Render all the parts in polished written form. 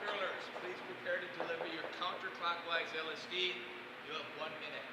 Curlers, please prepare to deliver your counterclockwise LSD. You have 1 minute.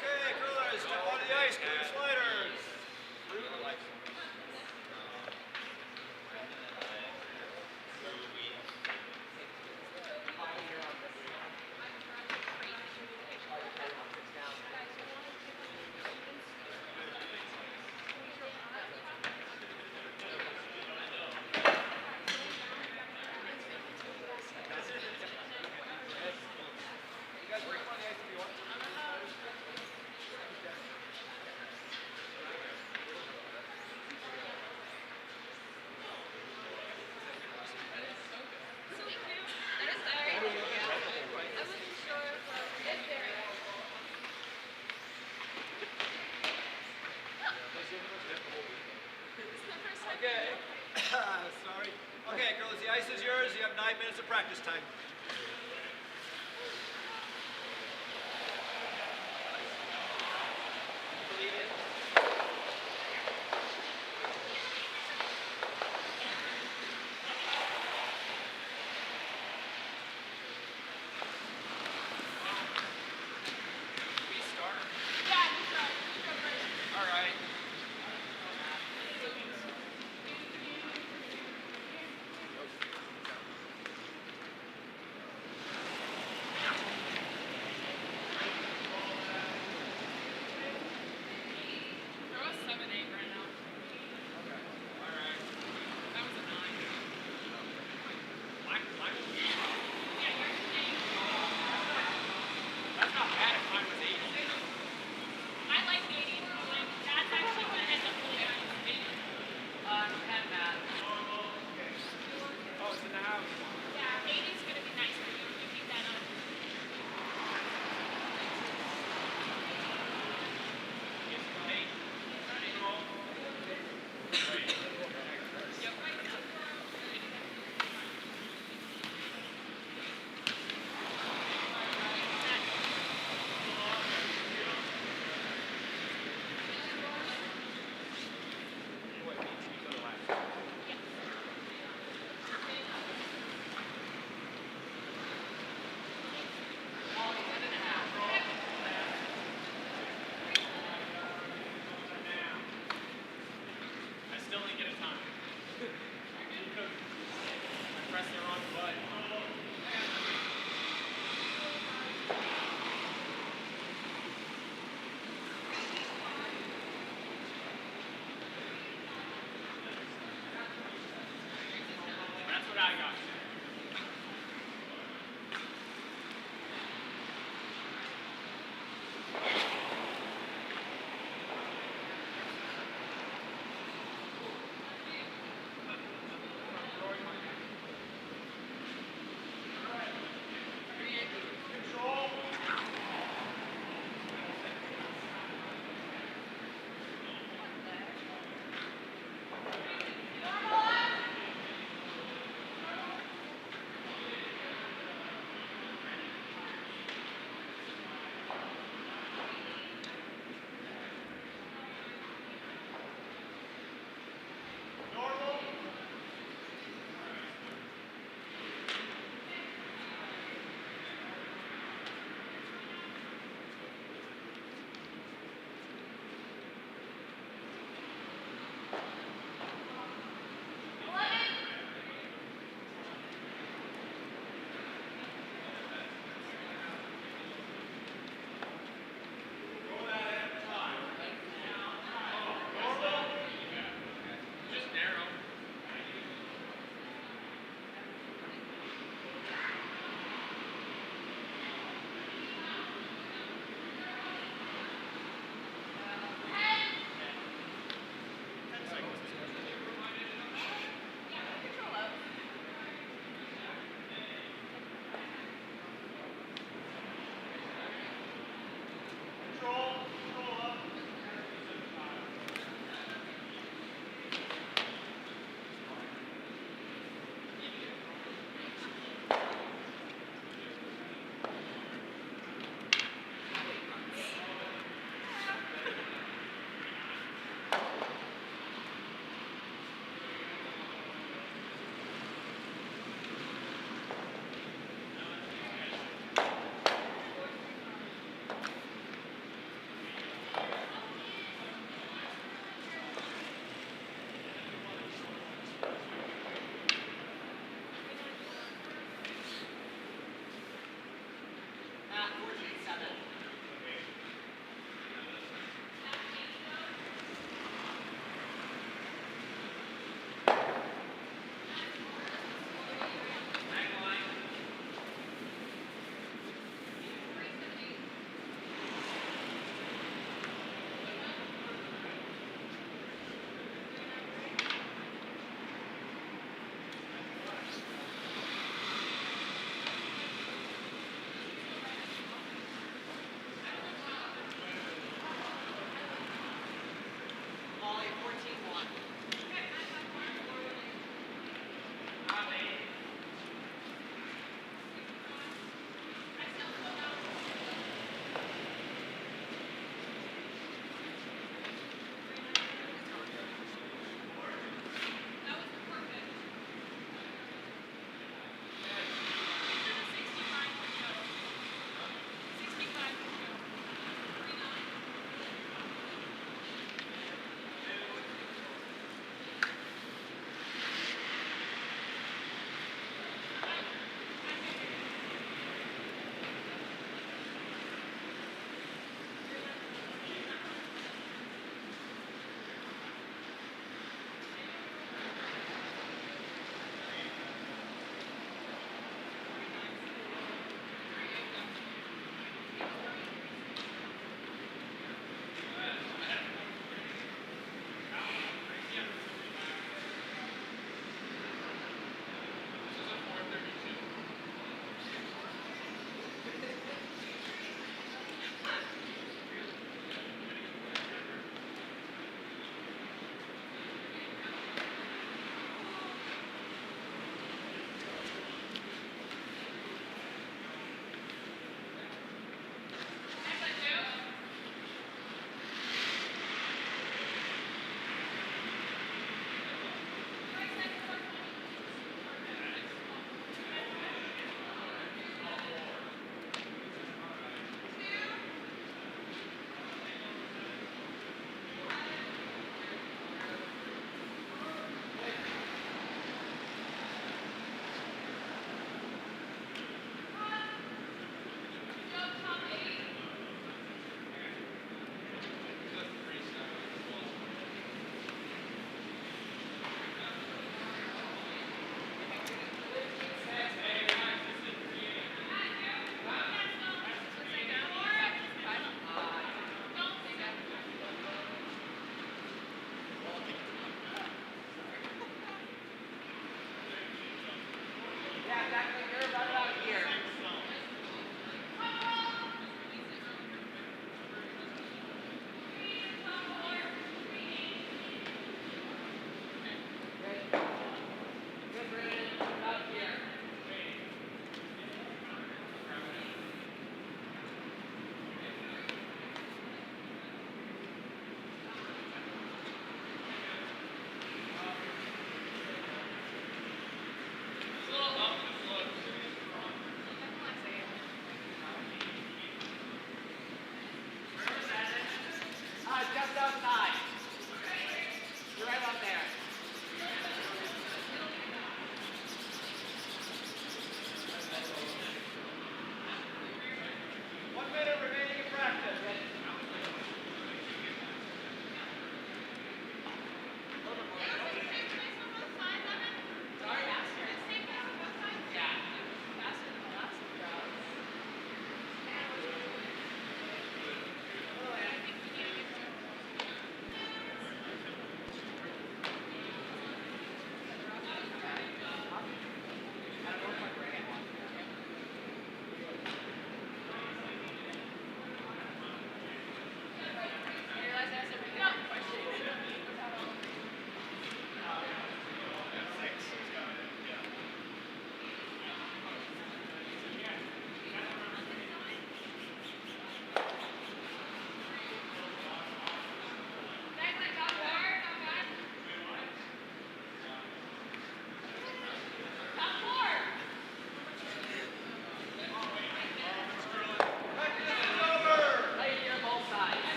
Okay, curlers, step on the ice, clear sliders. You guys bring them on the ice if you want. Okay. Sorry. Okay, girls, the ice is yours. You have 9 minutes of practice time. All right.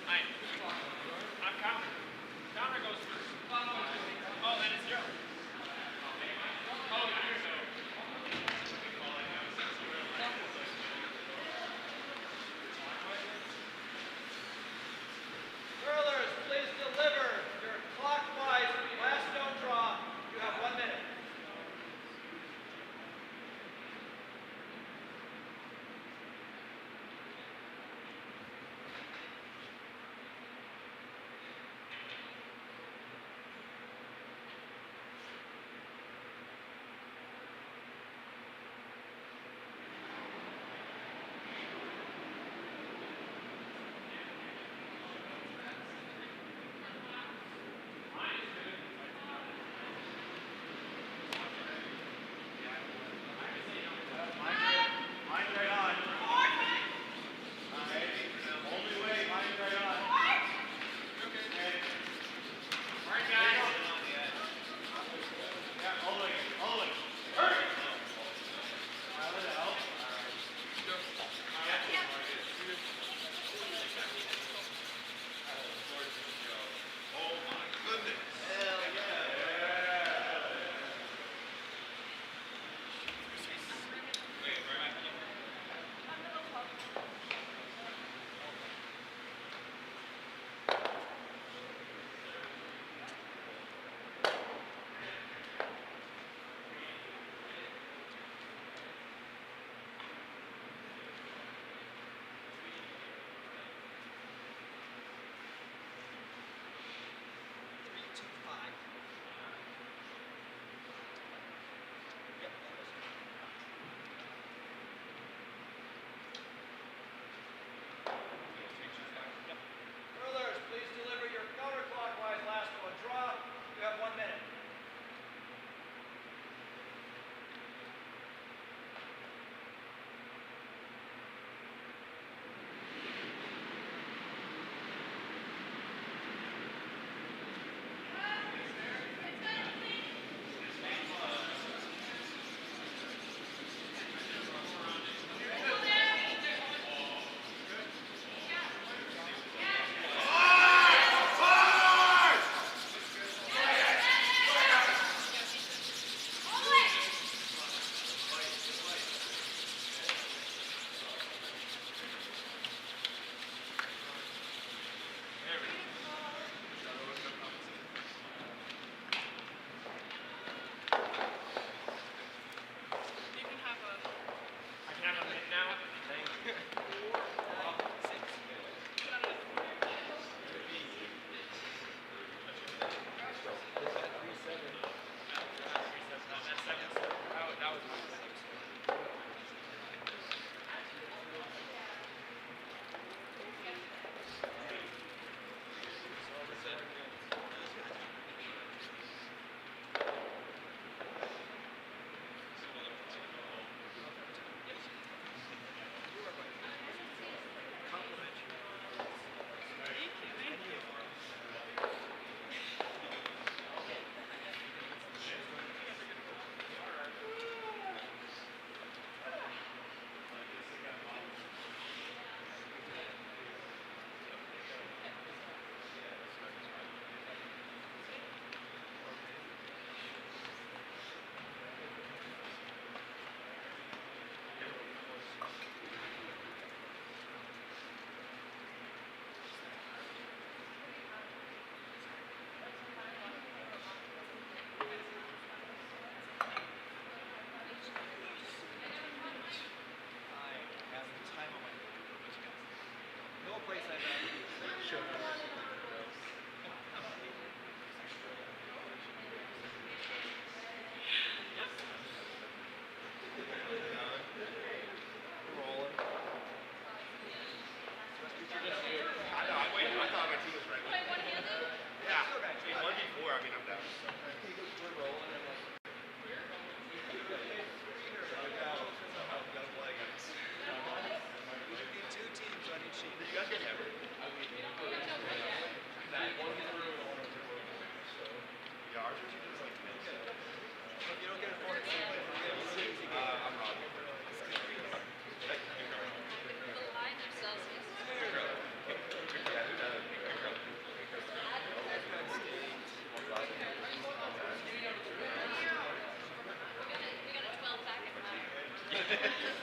Hi. I'm counter. Counter goes first. Oh, then it's zero. Oh, you're so. Curlers, please deliver your clockwise last stone draw. You have 1 minute.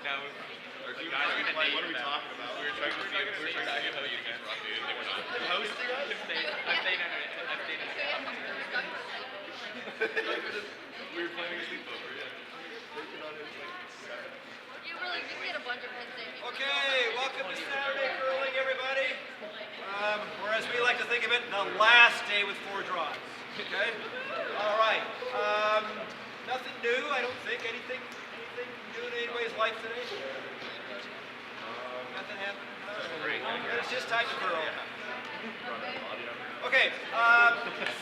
What are we talking about? We were trying to see how you can rough it. They were not. Hosting us? We were planning a sleepover, yeah. Working on it like 7. You get a bunch of Penn State people. Okay, welcome to Saturday curling, everybody. Or as we like to think of it, the last day with 4 draws. Okay? All right. Nothing new, I don't think. Anything new in anybody's life today? Nothing happening? It's just time to curl. Okay,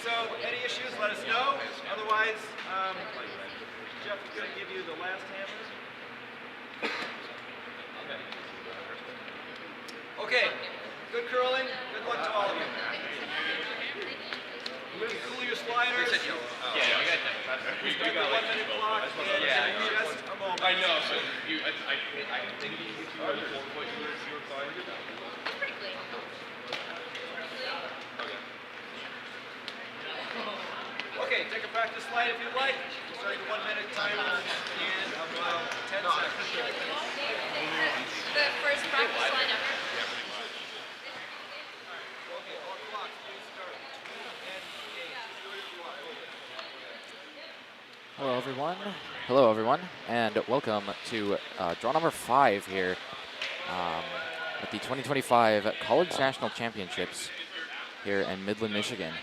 so any issues, let us know. Otherwise, Jeff is going to give you the last hammer. Okay, good curling. Good luck to all of you. Cool your sliders. Yeah, we got that. We got the 1 minute clock. Just a moment. I know, so I think you were 4 foot, you were fine. Pretty clean. Okay, take a practice slide if you'd like. Starting the 1 minute timer and about 10 seconds. The first practice line ever. Okay, all clocks, please start. Hello everyone, and welcome to draw number 5 here at the 2025 College National Championships here in Midland, Michigan.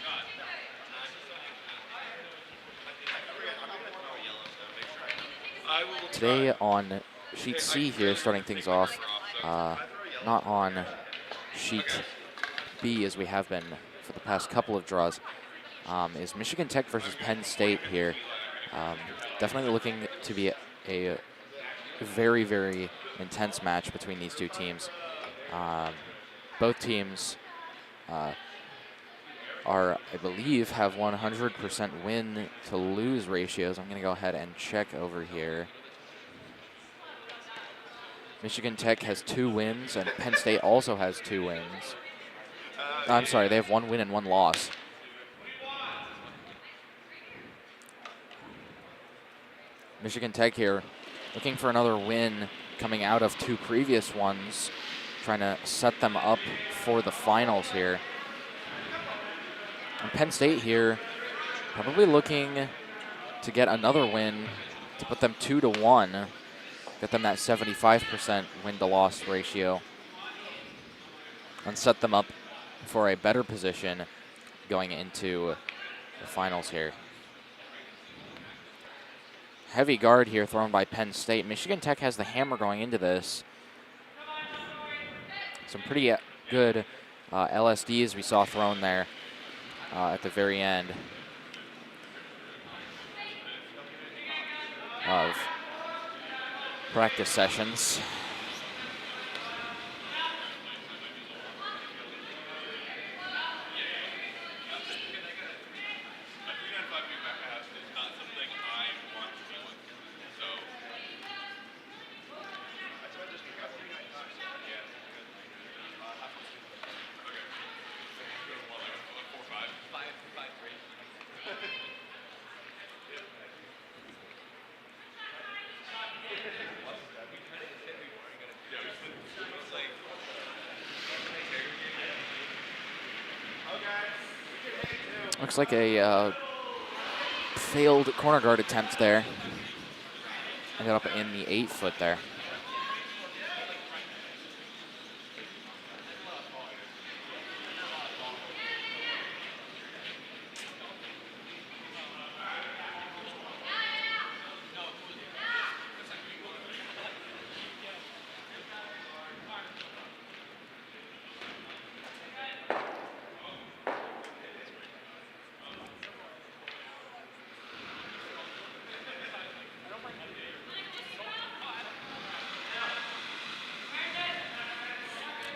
Today on sheet C here, starting things off, not on sheet B as we have been for the past couple of draws, is Michigan Tech versus Penn State here. Definitely looking to be a very, very intense match between these two teams. Both teams are, I believe, have 100% win to lose ratios. I'm going to go ahead and check over here. Michigan Tech has 2 wins, and Penn State also has 2 wins. I'm sorry, they have 1 win and 1 loss. Michigan Tech here looking for another win coming out of 2 previous ones, trying to set them up for the finals here. And Penn State here probably looking to get another win to put them 2-1, get them that 75% win to loss ratio, and set them up for a better position going into the finals here. Heavy guard here thrown by Penn State. Michigan Tech has the hammer going into this. Some pretty good LSDs we saw thrown there at the very end of practice sessions. Looks like a failed corner guard attempt there. Ended up in the 8 foot there.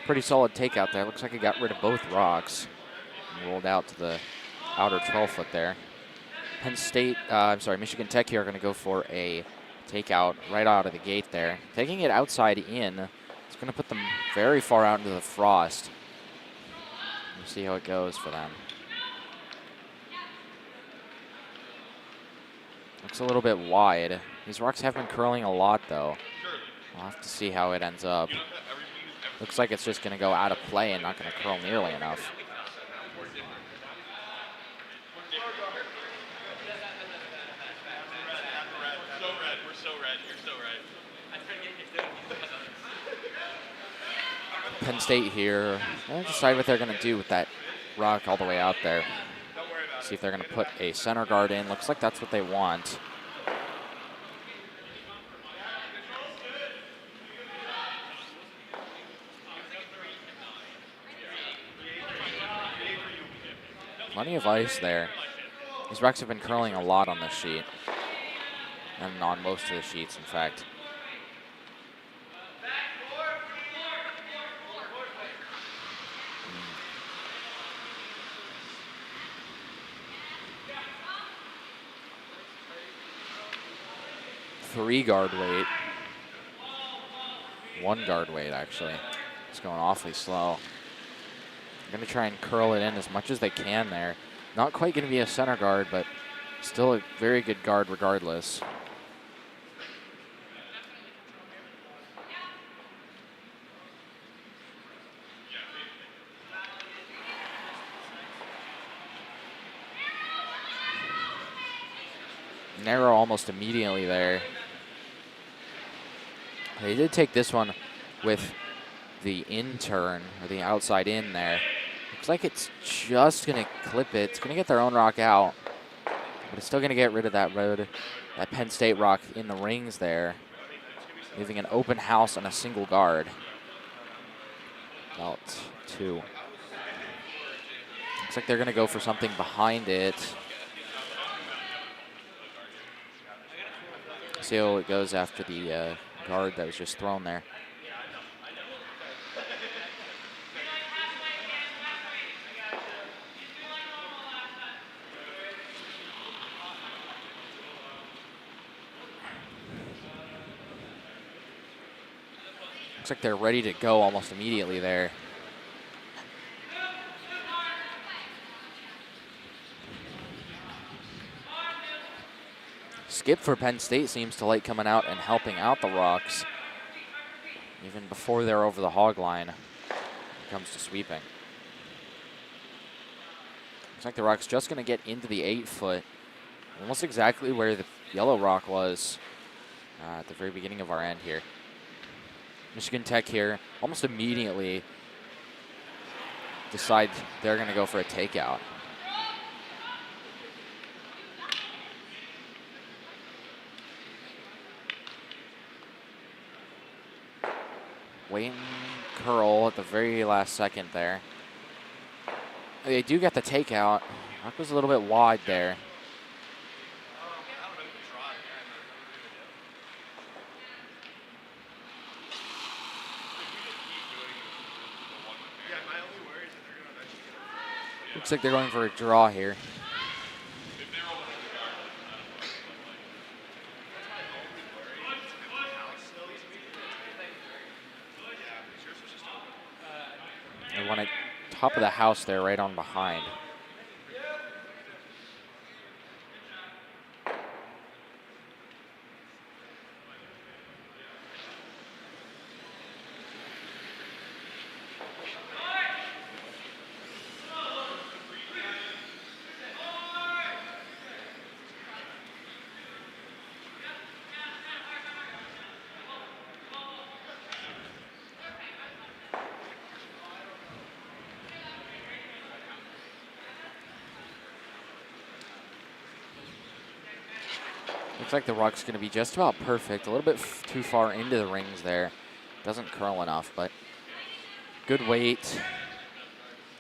Pretty solid takeout there. Looks like he got rid of both rocks and rolled out to the outer 12 foot there. Michigan Tech here are going to go for a takeout right out of the gate there. Taking it outside in, it's going to put them very far out into the frost. We'll see how it goes for them. Looks a little bit wide. These rocks have been curling a lot though. We'll have to see how it ends up. Looks like it's just going to go out of play and not going to curl nearly enough. We're so red. You're so red. Penn State here, they'll decide what they're going to do with that rock all the way out there. See if they're going to put a center guard in. Looks like that's what they want. Plenty of ice there. These rocks have been curling a lot on this sheet. And on most of the sheets, in fact. Three guard weight. One guard weight, actually. It's going awfully slow. I'm going to try and curl it in as much as they can there. Not quite going to be a center guard, but still a very good guard regardless. Narrow almost immediately there. They did take this one with the in turn, or the outside in there. Looks like it's just going to clip it. It's going to get their own rock out, but it's still going to get rid of that that Penn State rock in the rings there, leaving an open house and a single guard. About two. Looks like they're going to go for something behind it. See how it goes after the guard that was just thrown there. Looks like they're ready to go almost immediately there. Skip for Penn State seems to like coming out and helping out the Rocks even before they're over the hog line when it comes to sweeping. Looks like the Rock's just going to get into the 8-foot, almost exactly where the yellow rock was at the very beginning of our end here. Michigan Tech here almost immediately decide they're going to go for a takeout. Wait and curl at the very last second there. They do get the takeout. Rock was a little bit wide there. Looks like they're going for a draw here. They want it top of the house there, right on behind. Looks like the rock's going to be just about perfect. A little bit too far into the rings there. Doesn't curl enough, but good weight.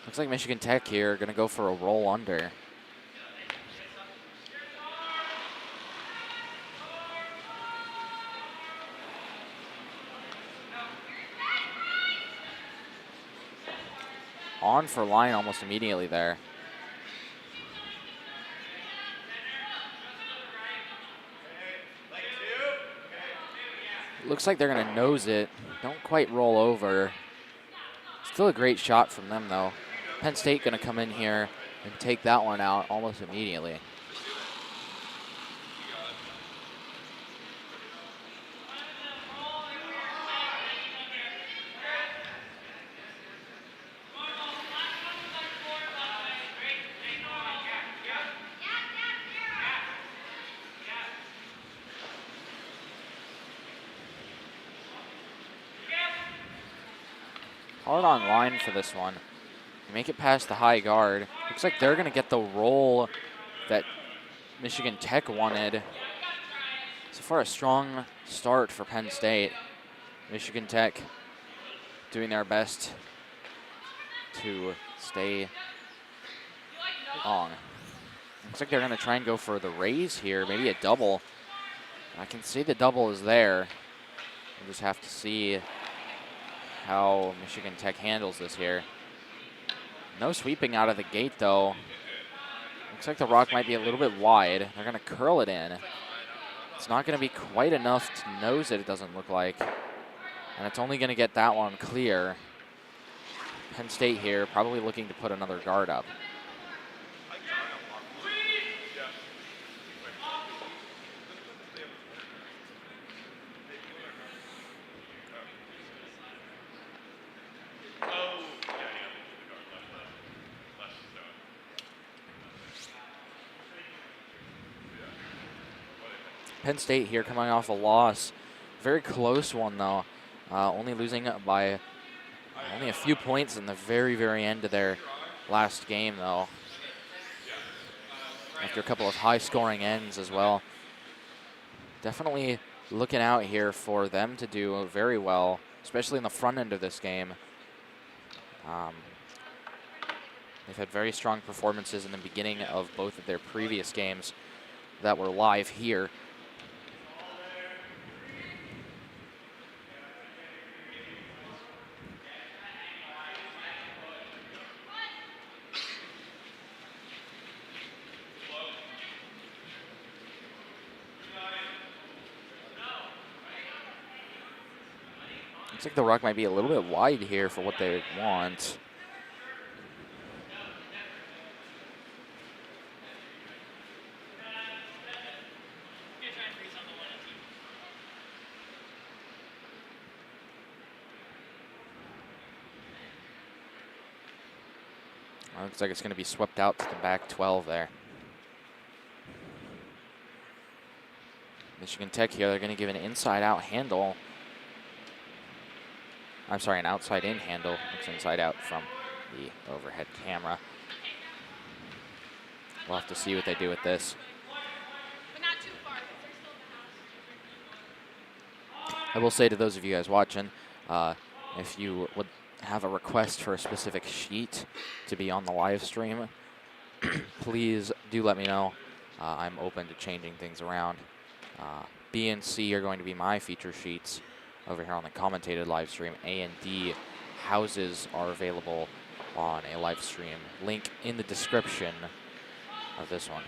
Looks like Michigan Tech here going to go for a roll under. On for line almost immediately there. Looks like they're going to nose it. Don't quite roll over. Still a great shot from them, though. Penn State going to come in here and take that one out almost immediately. hard on line for this one. You make it past the high guard. Looks like they're going to get the roll that Michigan Tech wanted. So far, a strong start for Penn State. Michigan Tech doing their best to stay long. Looks like they're going to try and go for the raise here, maybe a double. I can see the double is there. We'll just have to see how Michigan Tech handles this here. No sweeping out of the gate, though. Looks like the rock might be a little bit wide. They're going to curl it in. It's not going to be quite enough to nose it doesn't look like. And it's only going to get that one clear. Penn State here probably looking to put another guard up. Penn State here coming off a loss. Very close one, though. Only losing by only a few points in the very, very end of their last game, though. After a couple of high-scoring ends as well. Definitely looking out here for them to do very well, especially in the front end of this game. They've had very strong performances in the beginning of both of their previous games that were live here. Looks like the rock might be a little bit wide here for what they want. Looks like it's going to be swept out to the back 12 there. Michigan Tech here, they're going to give an inside-out handle. I'm sorry, an outside-in handle. Looks inside out from the overhead camera. We'll have to see what they do with this. But not too far, 'cause they're still in the house. I will say to those of you guys watching, if you would have a request for a specific sheet to be on the live stream, please do let me know. I'm open to changing things around. B and C are going to be my feature sheets over here on the commentated live stream. A and D houses are available on a live stream. Link in the description of this one.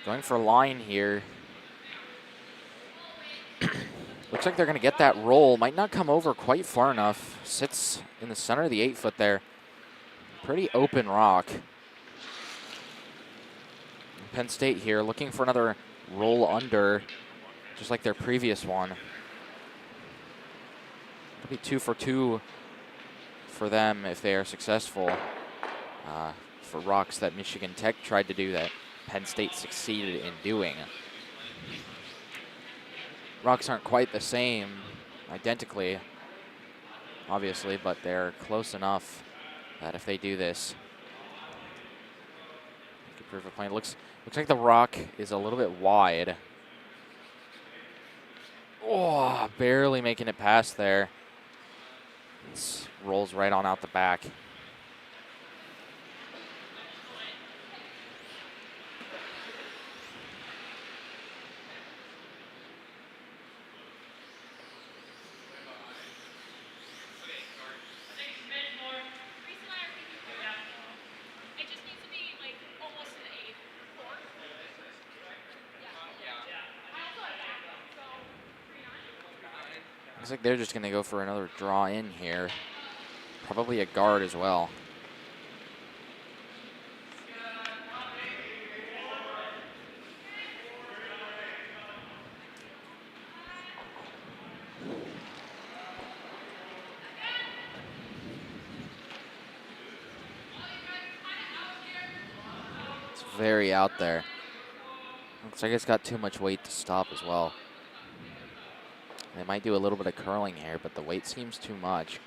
Going for line here. Looks like they're going to get that roll. Might not come over quite far enough. Sits in the center of the 8-foot there. Pretty open rock. Penn State here looking for another roll under, just like their previous one. It'll be 2 for 2 for them if they are successful. For rocks that Michigan Tech tried to do that Penn State succeeded in doing. Rocks aren't quite the same, identically, obviously, but they're close enough that if they do this, they could prove a point. Looks like the rock is a little bit wide. Oh, barely making it past there. It rolls right on out the back. It just needs to be like almost an 8. Looks like they're just going to go for another draw in here. Probably a guard as well. It's very out there. Looks like it's got too much weight to stop as well. They might do a little bit of curling here, but the weight seems too much.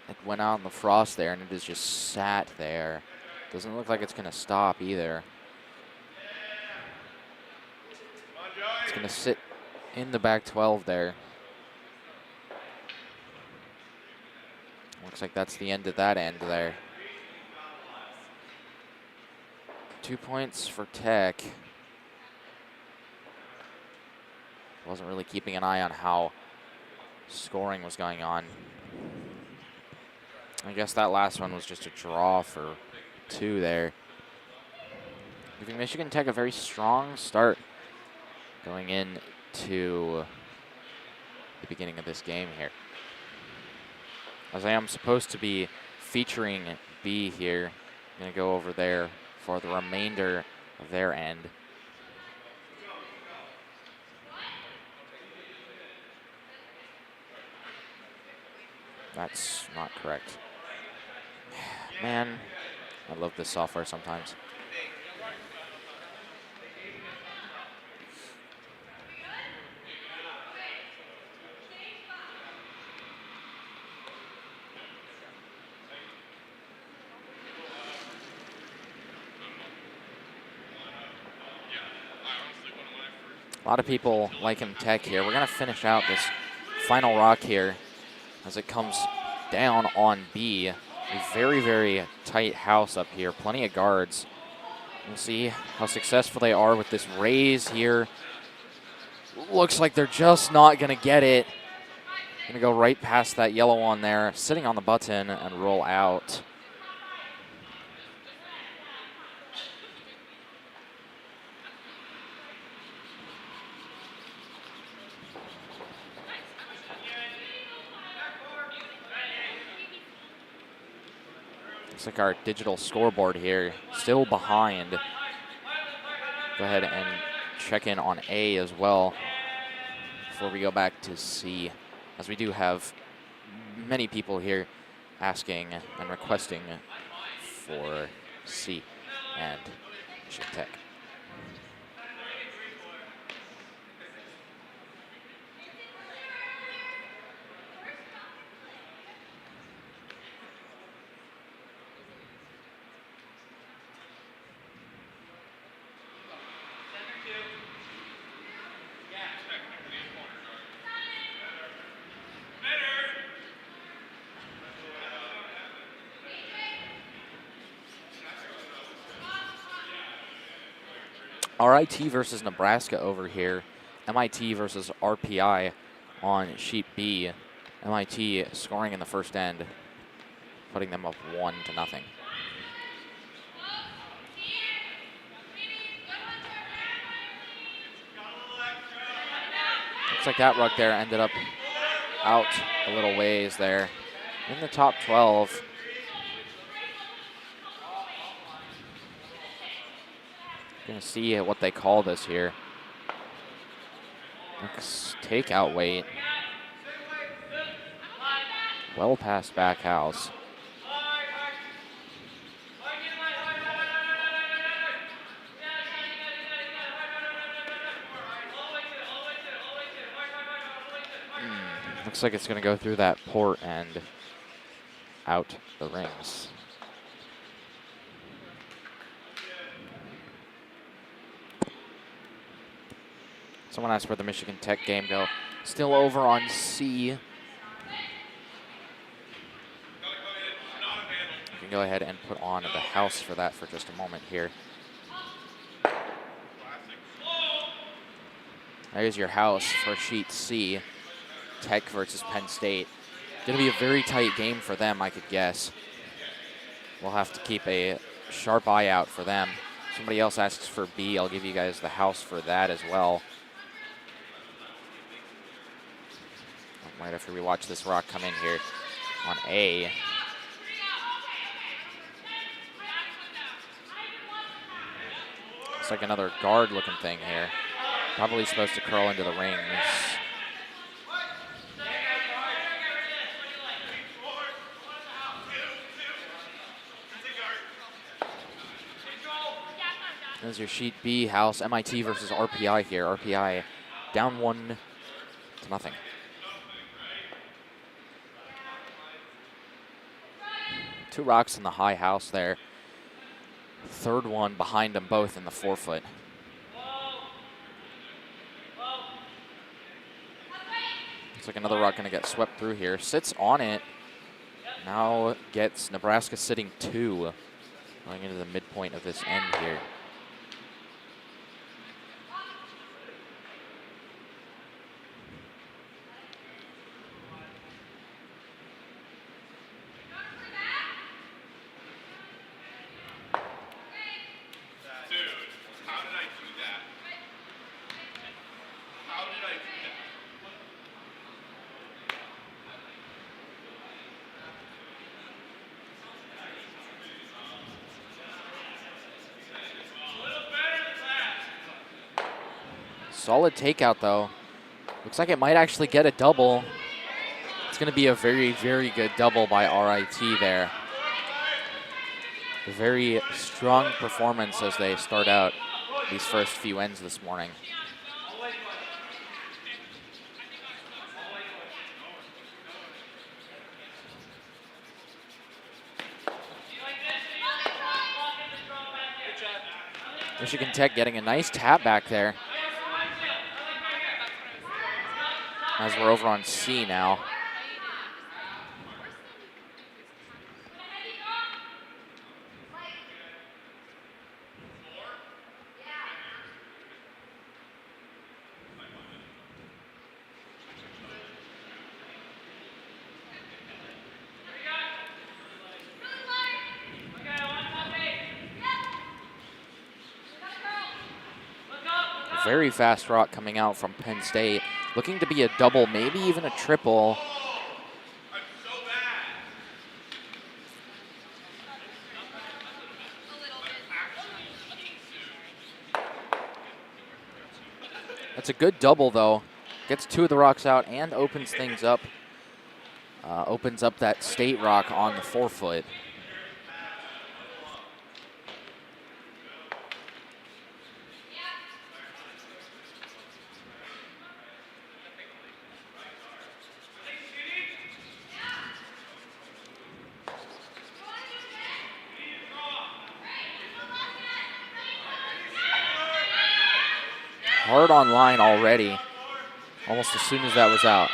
It went out in the frost there, and it has just sat there. Doesn't look like it's going to stop either. It's going to sit in the back 12 there. Looks like that's the end of that end there. 2 points for Tech. Wasn't really keeping an eye on how scoring was going on. I guess that last one was just a draw for 2 there. Giving Michigan Tech a very strong start going into the beginning of this game here. As I am supposed to be featuring B here, I'm going to go over there for the remainder of their end. That's not correct. Man, I love this software sometimes. A lot of people liking Tech here. We're going to finish out this final rock here as it comes down on B. A very, very tight house up here. Plenty of guards. We'll see how successful they are with this raise here. Looks like they're just not going to get it. Going to go right past that yellow one there, sitting on the button and roll out. Looks like our digital scoreboard here still behind. Go ahead and check in on A as well before we go back to C, as we do have many people here asking and requesting for C and Michigan Tech. RIT versus Nebraska over here. MIT versus RPI on sheet B. MIT scoring in the first end, putting them up 1-0. Looks like that ruck there ended up out a little ways there. In the top 12. Gonna see what they call this here. Looks takeout weight. Well past back house. Looks like it's gonna go through that port and out the rings. Someone asked where the Michigan Tech game go. Still over on C. You can go ahead and put on the house for that for just a moment here. There's your house for sheet C. Tech versus Penn State. Gonna be a very tight game for them, I could guess. We'll have to keep a sharp eye out for them. Somebody else asks for B. I'll give you guys the house for that as well. Right after we watch this rock come in here on A. It's like another guard looking thing here. Probably supposed to curl into the rings. There's your sheet B house, MIT versus RPI here. RPI down 1-0. Two rocks in the high house there. Third one behind them both in the 4-foot. Looks like another rock going to get swept through here. Sits on it. Now gets Nebraska sitting 2. Going into the midpoint of this end here. Solid takeout, though. Looks like it might actually get a double. It's going to be a very, very good double by RIT there. A very strong performance as they start out these first few ends this morning. Michigan Tech getting a nice tap back there. As we're over on C now. Very fast rock coming out from Penn State. Looking to be a double, maybe even a triple. That's a good double, though. Gets 2 of the rocks out and opens things up. Opens up that State rock on the 4-foot. Hard on line already, almost as soon as that was out.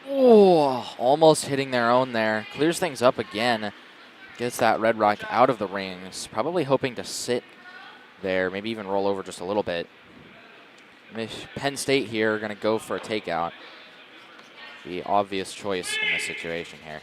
Oh, almost hitting their own there. Clears things up again. Gets that red rock out of the rings. Probably hoping to sit there, maybe even roll over just a little bit. Penn State here going to go for a takeout. The obvious choice in this situation here.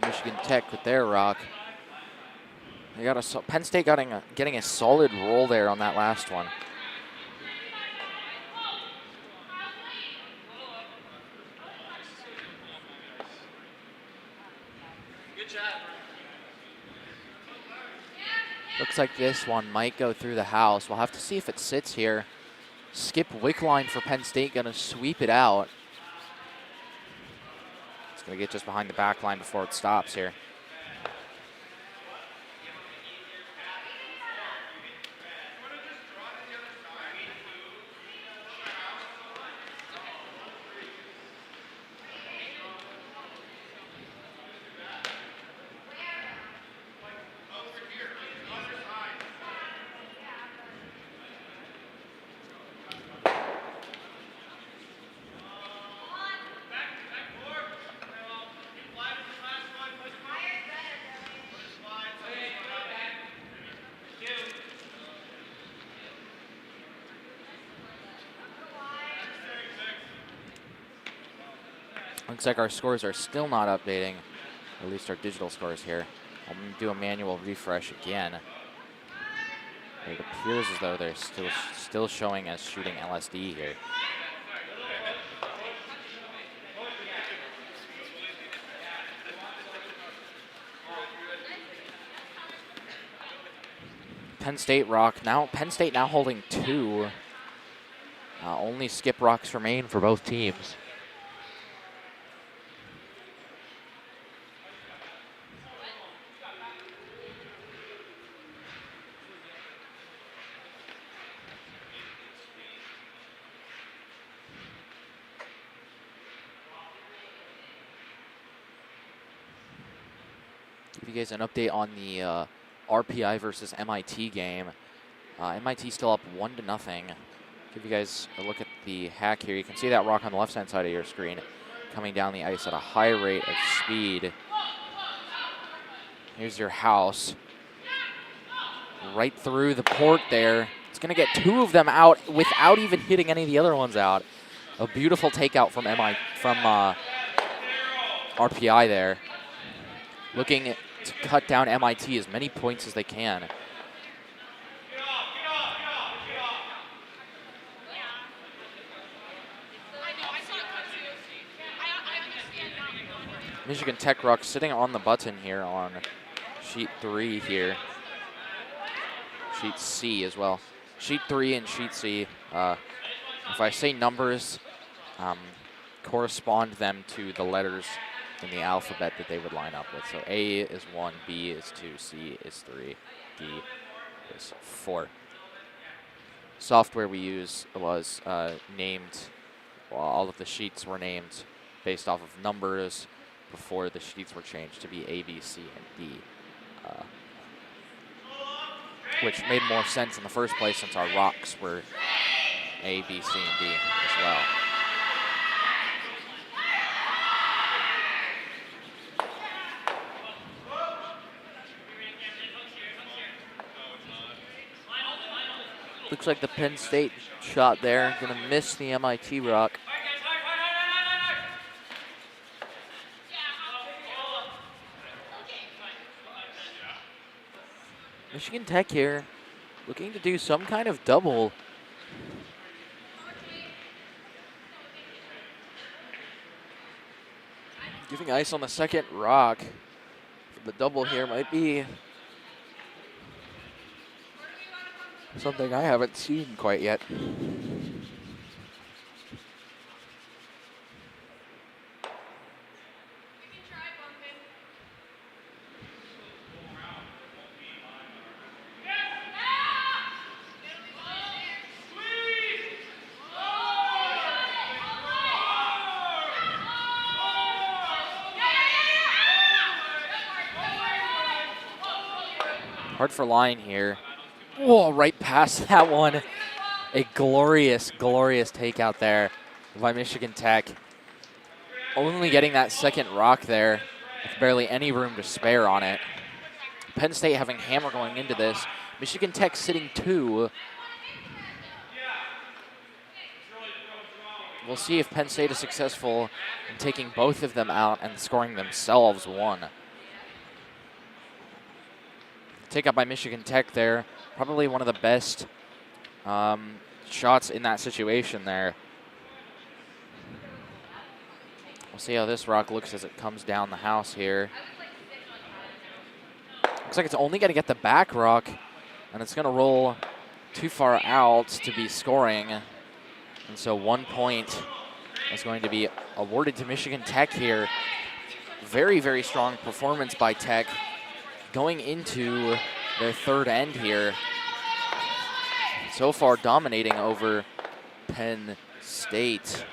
Michigan Tech with their rock. They got Penn State getting a solid roll there on that last one. Good job. Looks like this one might go through the house. We'll have to see if it sits here. Skip Wickline for Penn State, gonna sweep it out. It's gonna get just behind the back line before it stops here. Looks like our scores are still not updating, at least our digital scores here. I'm going to do a manual refresh again. It appears as though they're still showing as shooting LSD here. Penn State rock now. Penn State now holding 2. Only skip rocks remain for both teams. Give you guys an update on the RPI versus MIT game. MIT still up 1-0. Give you guys a look at the hack here. You can see that rock on the left-hand side of your screen coming down the ice at a high rate of speed. Here's your house. Right through the port there. It's going to get 2 of them out without even hitting any of the other ones out. A beautiful takeout from RPI there. Looking to cut down MIT as many points as they can. Michigan Tech rock sitting on the button here on sheet 3 here. Sheet C as well. Sheet 3 and sheet C. If I say numbers, correspond them to the letters in the alphabet that they would line up with. So A is 1, B is 2, C is 3, D is 4. Software we use was named, well, all of the sheets were named based off of numbers before the sheets were changed to be A, B, C, and D. Which made more sense in the first place since our rocks were A, B, C, and D as well. Looks like the Penn State shot there. Gonna miss the MIT rock. Michigan Tech here, looking to do some kind of double. Giving ice on the second rock. The double here might be something I haven't seen quite yet. Hard for line here. Whoa, right past that one. A glorious, glorious takeout there by Michigan Tech. Only getting that second rock there with barely any room to spare on it. Penn State having hammer going into this. Michigan Tech sitting 2. We'll see if Penn State is successful in taking both of them out and scoring themselves 1. Take up by Michigan Tech there. Probably one of the best shots in that situation there. We'll see how this rock looks as it comes down the house here. Looks like it's only going to get the back rock, and it's going to roll too far out to be scoring. And so 1 point is going to be awarded to Michigan Tech here. Very, very strong performance by Tech going into their third end here. So far dominating over Penn State.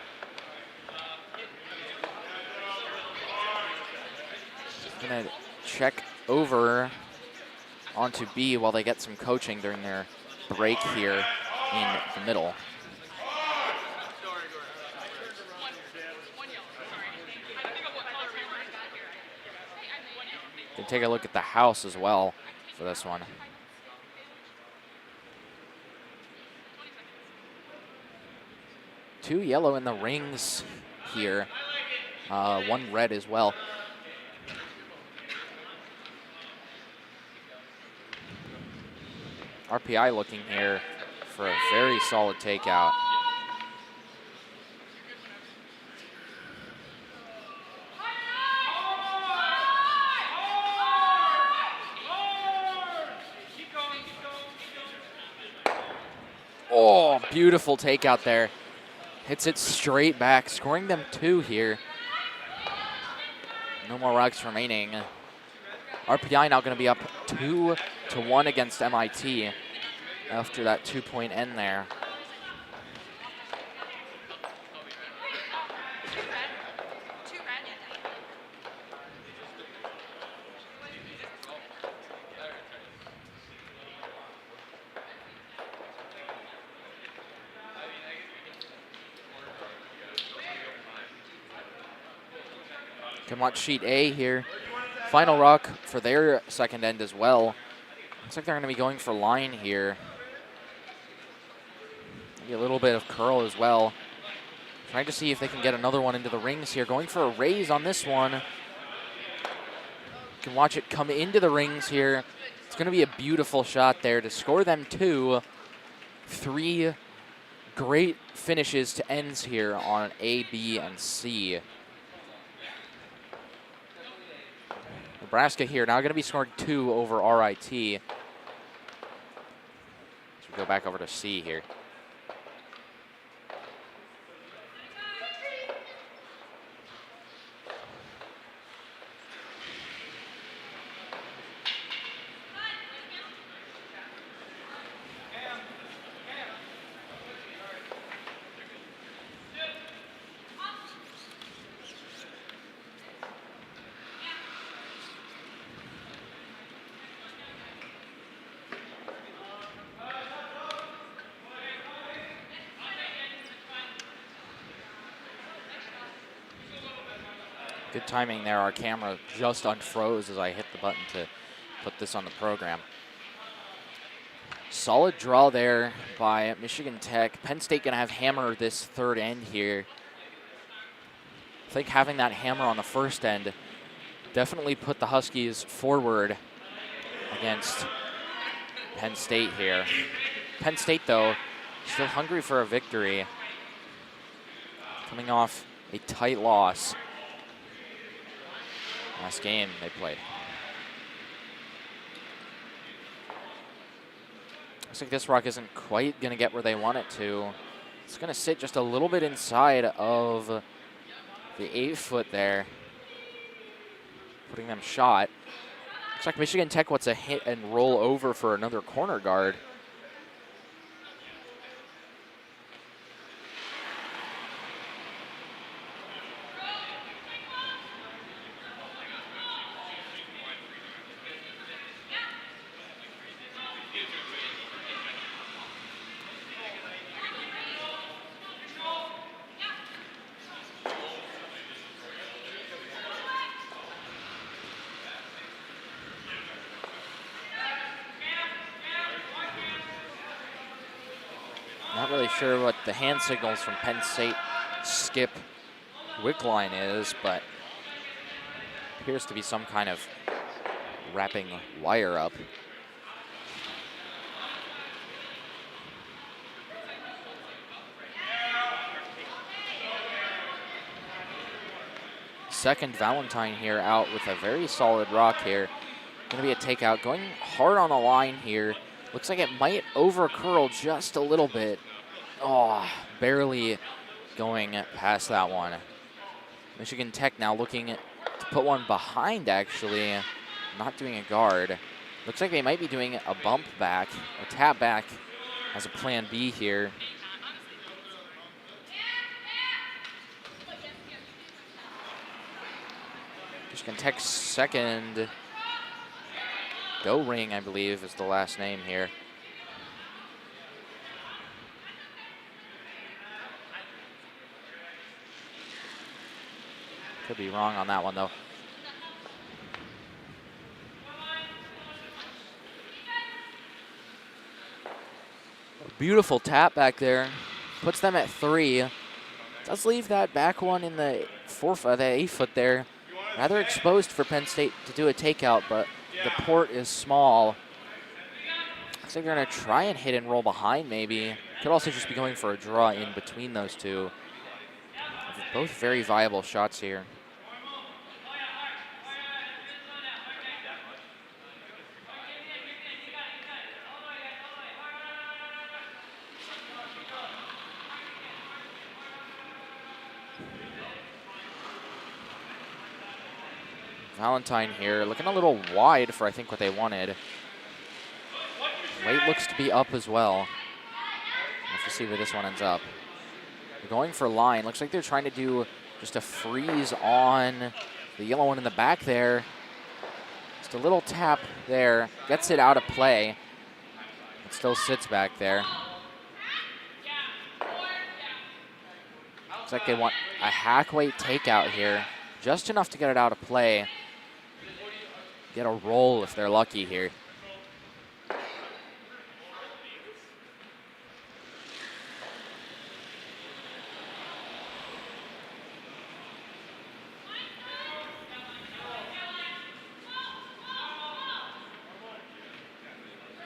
Gonna check over onto B while they get some coaching during their break here in the middle. Can take a look at the house as well for this one. Two yellow in the rings here. one red as well. RPI looking here for a very solid takeout. Oh, beautiful takeout there. Hits it straight back, scoring them 2 here. No more rugs remaining. RPI now going to be up 2-1 against MIT after that 2-point end there. Can watch sheet A here. Final rock for their second end as well. Looks like they're going to be going for line here. Maybe a little bit of curl as well. Trying to see if they can get another one into the rings here. Going for a raise on this one. You can watch it come into the rings here. It's going to be a beautiful shot there to score them 2. 3 great finishes to ends here on A, B, and C. Nebraska here now going to be scoring 2 over RIT. So we go back over to C here. Good timing there. Our camera just unfroze as I hit the button to put this on the program. Solid draw there by Michigan Tech. Penn State going to have hammer this third end here. I think having that hammer on the first end definitely put the Huskies forward against Penn State here. Penn State, though, still hungry for a victory. Coming off a tight loss last game they played. Looks like this rock isn't quite going to get where they want it to. It's going to sit just a little bit inside of the 8-foot there, putting them shot. Looks like Michigan Tech wants to hit and roll over for another corner guard. Not really sure what the hand signals from Penn State skip wick line is, but appears to be some kind of wrapping wire up. Second Valentine here out with a very solid rock here. Going to be a takeout, going hard on the line here. Looks like it might over curl just a little bit. Oh, barely going past that one. Michigan Tech now looking to put one behind, actually. Not doing a guard. Looks like they might be doing a bump back, a tap back as a plan B here. Michigan Tech's second go ring, I believe, is the last name here. Could be wrong on that one, though. A beautiful tap back there. Puts them at 3. Does leave that back one in the the 8-foot there. Rather exposed for Penn State to do a takeout, but the port is small. Looks like they're going to try and hit and roll behind maybe. Could also just be going for a draw in between those two. Both very viable shots here. Valentine here, looking a little wide for I think what they wanted. Weight looks to be up as well. We'll have to see where this one ends up. They're going for line. Looks like they're trying to do just a freeze on the yellow one in the back there. Just a little tap there. Gets it out of play. It still sits back there. Looks like they want a hack weight takeout here. Just enough to get it out of play. Get a roll if they're lucky here.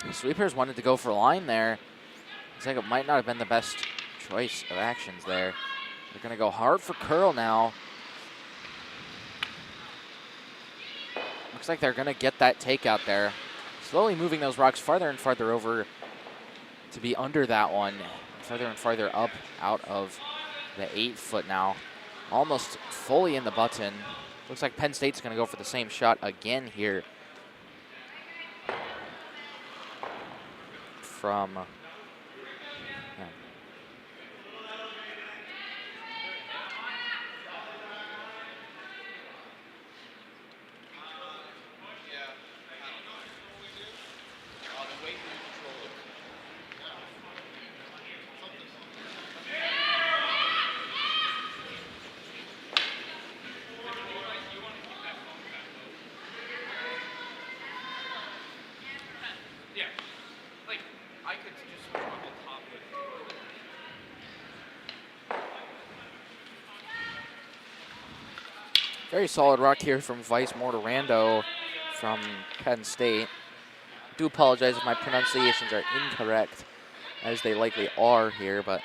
The sweepers wanted to go for line there. Looks like it might not have been the best choice of actions there. They're going to go hard for curl now. Looks like they're going to get that takeout there. Slowly moving those rocks farther and farther over to be under that one. Farther and farther up out of the 8-foot now. Almost fully in the button. Looks like Penn State's going to go for the same shot again here. From very solid rock here from Vice Mortarando from Penn State. Do apologize if my pronunciations are incorrect, as they likely are here, but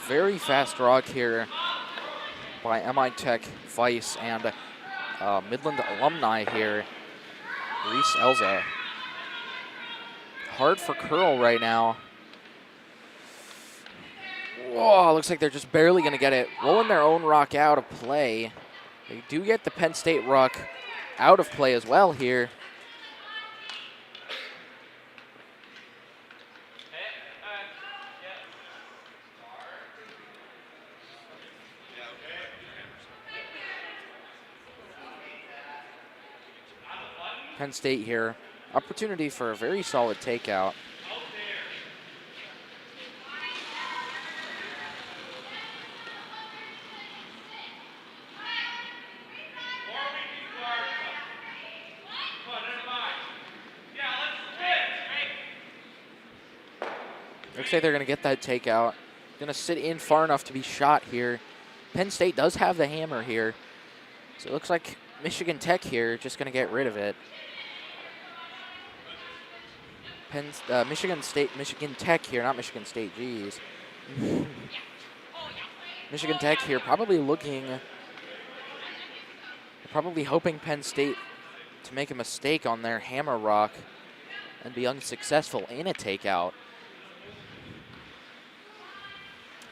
very fast rock here by MI Tech, Vice, and Midland alumni here, Reese Elza. Hard for curl right now. Whoa, looks like they're just barely going to get it. Rolling their own rock out of play. They do get the Penn State rock out of play as well here. Penn State here, opportunity for a very solid takeout. Looks like they're going to get that takeout. Going to sit in far enough to be shot here. Penn State does have the hammer here. So it looks like Michigan Tech here just going to get rid of it. Michigan Tech here, not Michigan State, geez. Michigan Tech here probably hoping Penn State to make a mistake on their hammer rock and be unsuccessful in a takeout.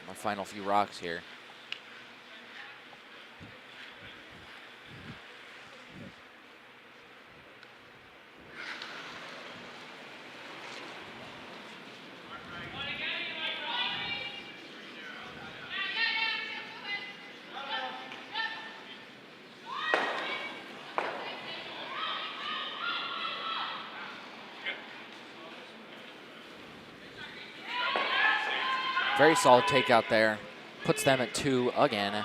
Our final few rocks here. Very solid takeout there. puts them at 2 again.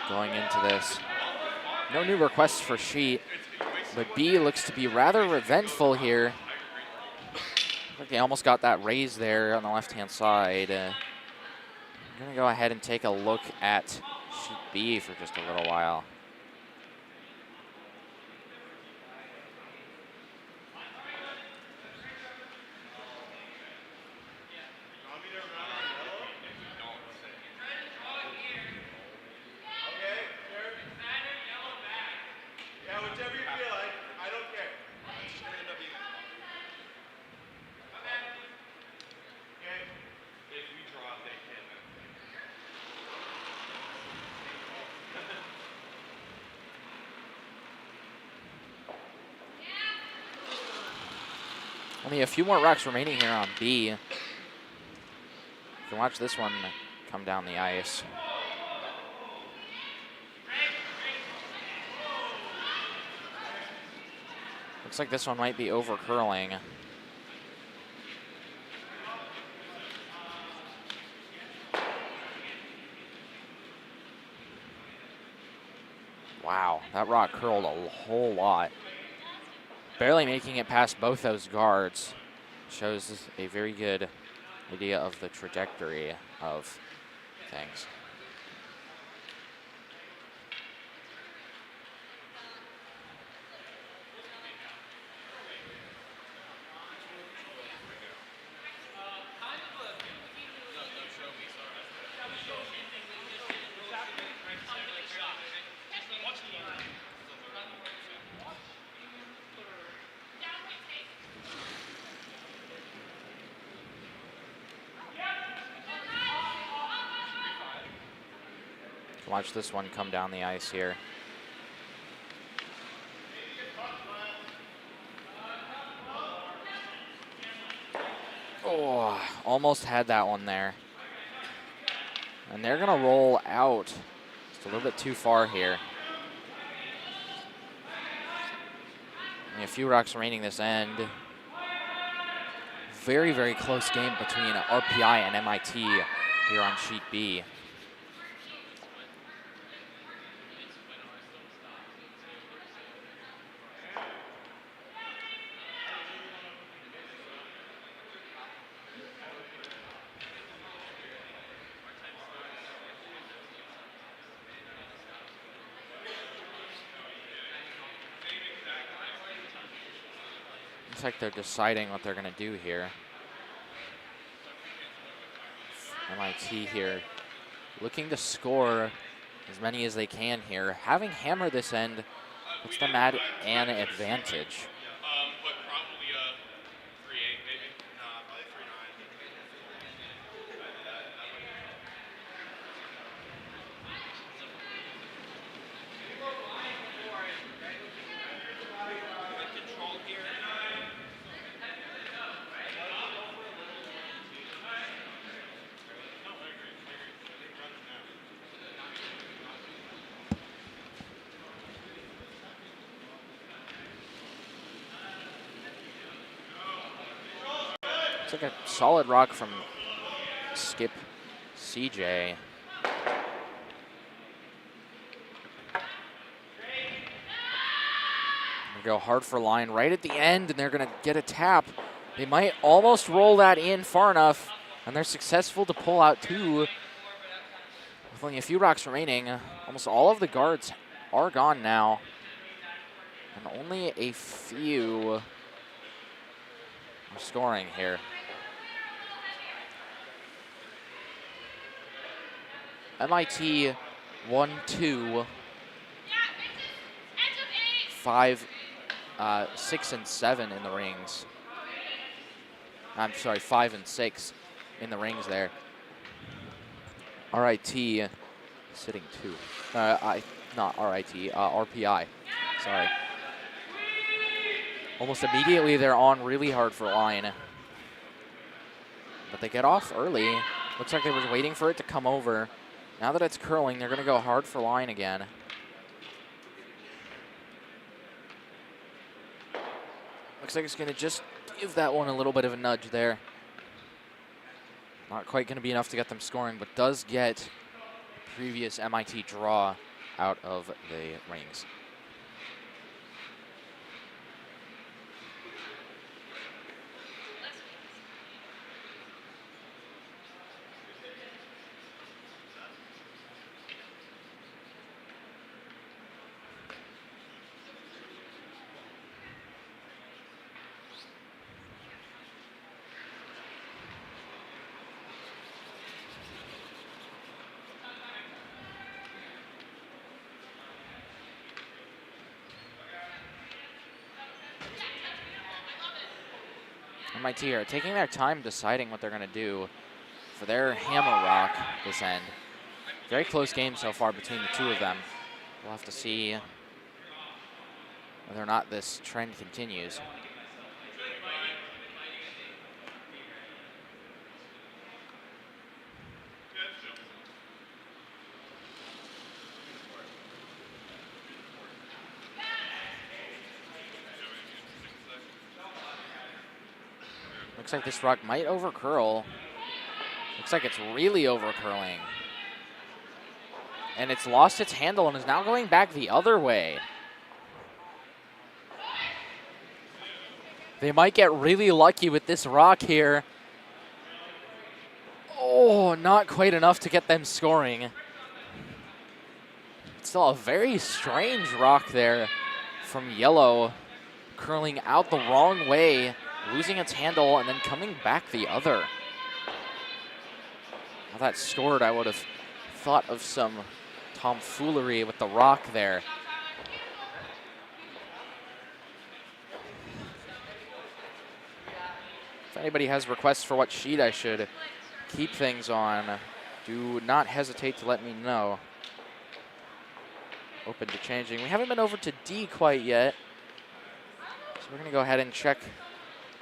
Going into this. No new requests for Sheet, but B looks to be rather revengeful here. Like they almost got that raise there on the left-hand side. I'm gonna go ahead and take a look at Sheet B for just a little while. Yeah, whichever you feel like. I don't care. It's just gonna end up being. Okay. If we draw, they can. Only a few more rocks remaining here on B. You can watch this one come down the ice. Looks like this one might be over curling. Wow, that rock curled a whole lot. Barely making it past both those guards. Shows a very good idea of the trajectory of things. Watch this one come down the ice here. Oh, almost had that one there. And they're gonna roll out just a little bit too far here. Only a few rocks remaining this end. Very, very close game between RPI and MIT here on Sheet B. Looks like they're deciding what they're going to do here. MIT here looking to score as many as they can here. Having hammer this end puts them at an advantage. But probably 3-8 maybe. Probably 3-9. It's like a solid rock from Skip CJ. They go hard for line right at the end, and they're going to get a tap. They might almost roll that in far enough, and they're successful to pull out 2. With only a few rocks remaining, almost all of the guards are gone now. And only a few are scoring here. MIT 1-2, 5, 6 and 7 in the rings. I'm sorry, 5 and 6 in the rings there. RIT sitting 2. Not RIT, RPI. Sorry. Almost immediately they're on really hard for line. But they get off early. Looks like they were waiting for it to come over. Now that it's curling, they're going to go hard for line again. Looks like it's going to just give that one a little bit of a nudge there. Not quite going to be enough to get them scoring, but does get previous MIT draw out of the rings. MIT are taking their time deciding what they're going to do for their hammer rock this end. Very close game so far between the two of them. We'll have to see whether or not this trend continues. Looks like this rock might overcurl. Looks like it's really overcurling. And it's lost its handle and is now going back the other way. They might get really lucky with this rock here. Oh, not quite enough to get them scoring. Still a very strange rock there from yellow, curling out the wrong way, losing its handle, and then coming back the other. How that scored, I would have thought of some tomfoolery with the rock there. If anybody has requests for what sheet I should keep things on, do not hesitate to let me know. Open to changing. We haven't been over to D quite yet, so we're going to go ahead and check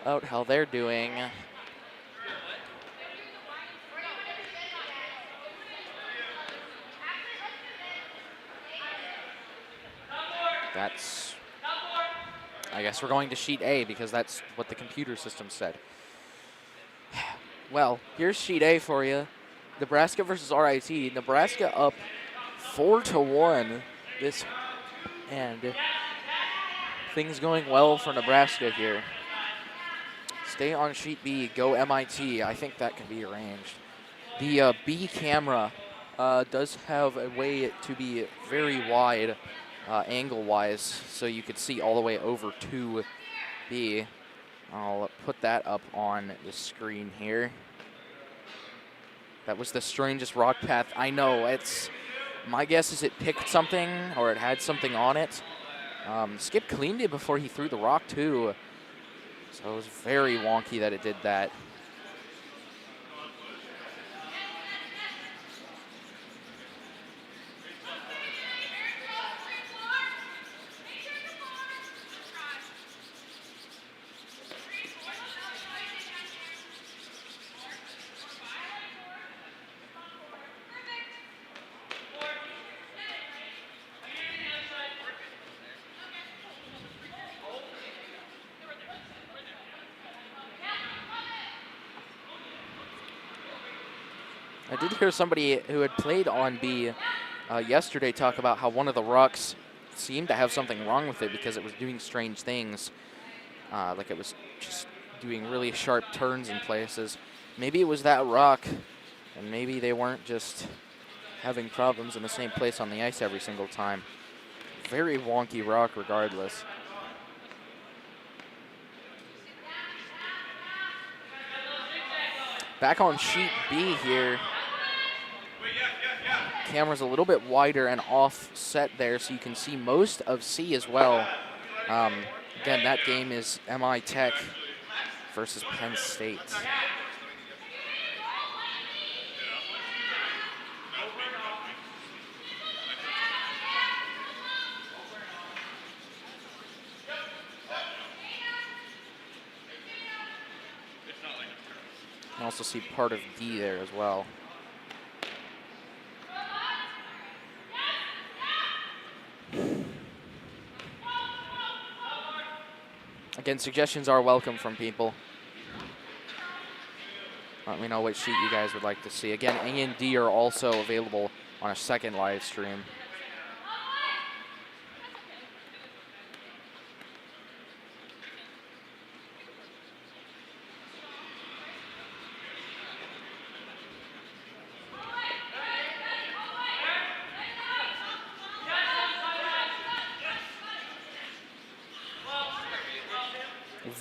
out how they're doing. I guess we're going to sheet A because that's what the computer system said. Well, here's sheet A for you. Nebraska versus RIT. Nebraska up 4-1 this, and things going well for Nebraska here. Stay on sheet B, go MIT. I think that can be arranged. The B camera does have a way to be very wide angle-wise, so you could see all the way over to B. I'll put that up on the screen here. That was the strangest rock path. I know, my guess is it picked something or it had something on it. Skip cleaned it before he threw the rock too. So it was very wonky that it did that. I did hear somebody who had played on B yesterday talk about how one of the rocks seemed to have something wrong with it because it was doing strange things. Like it was just doing really sharp turns in places. Maybe it was that rock, and maybe they weren't just having problems in the same place on the ice every single time. Very wonky rock regardless. Back on sheet B here. Camera's a little bit wider and offset there, so you can see most of C as well. Again, that game is MI Tech versus Penn State. You can also see part of D there as well. Again, suggestions are welcome from people. Let me know what sheet you guys would like to see. Again, A and D are also available on a second live stream.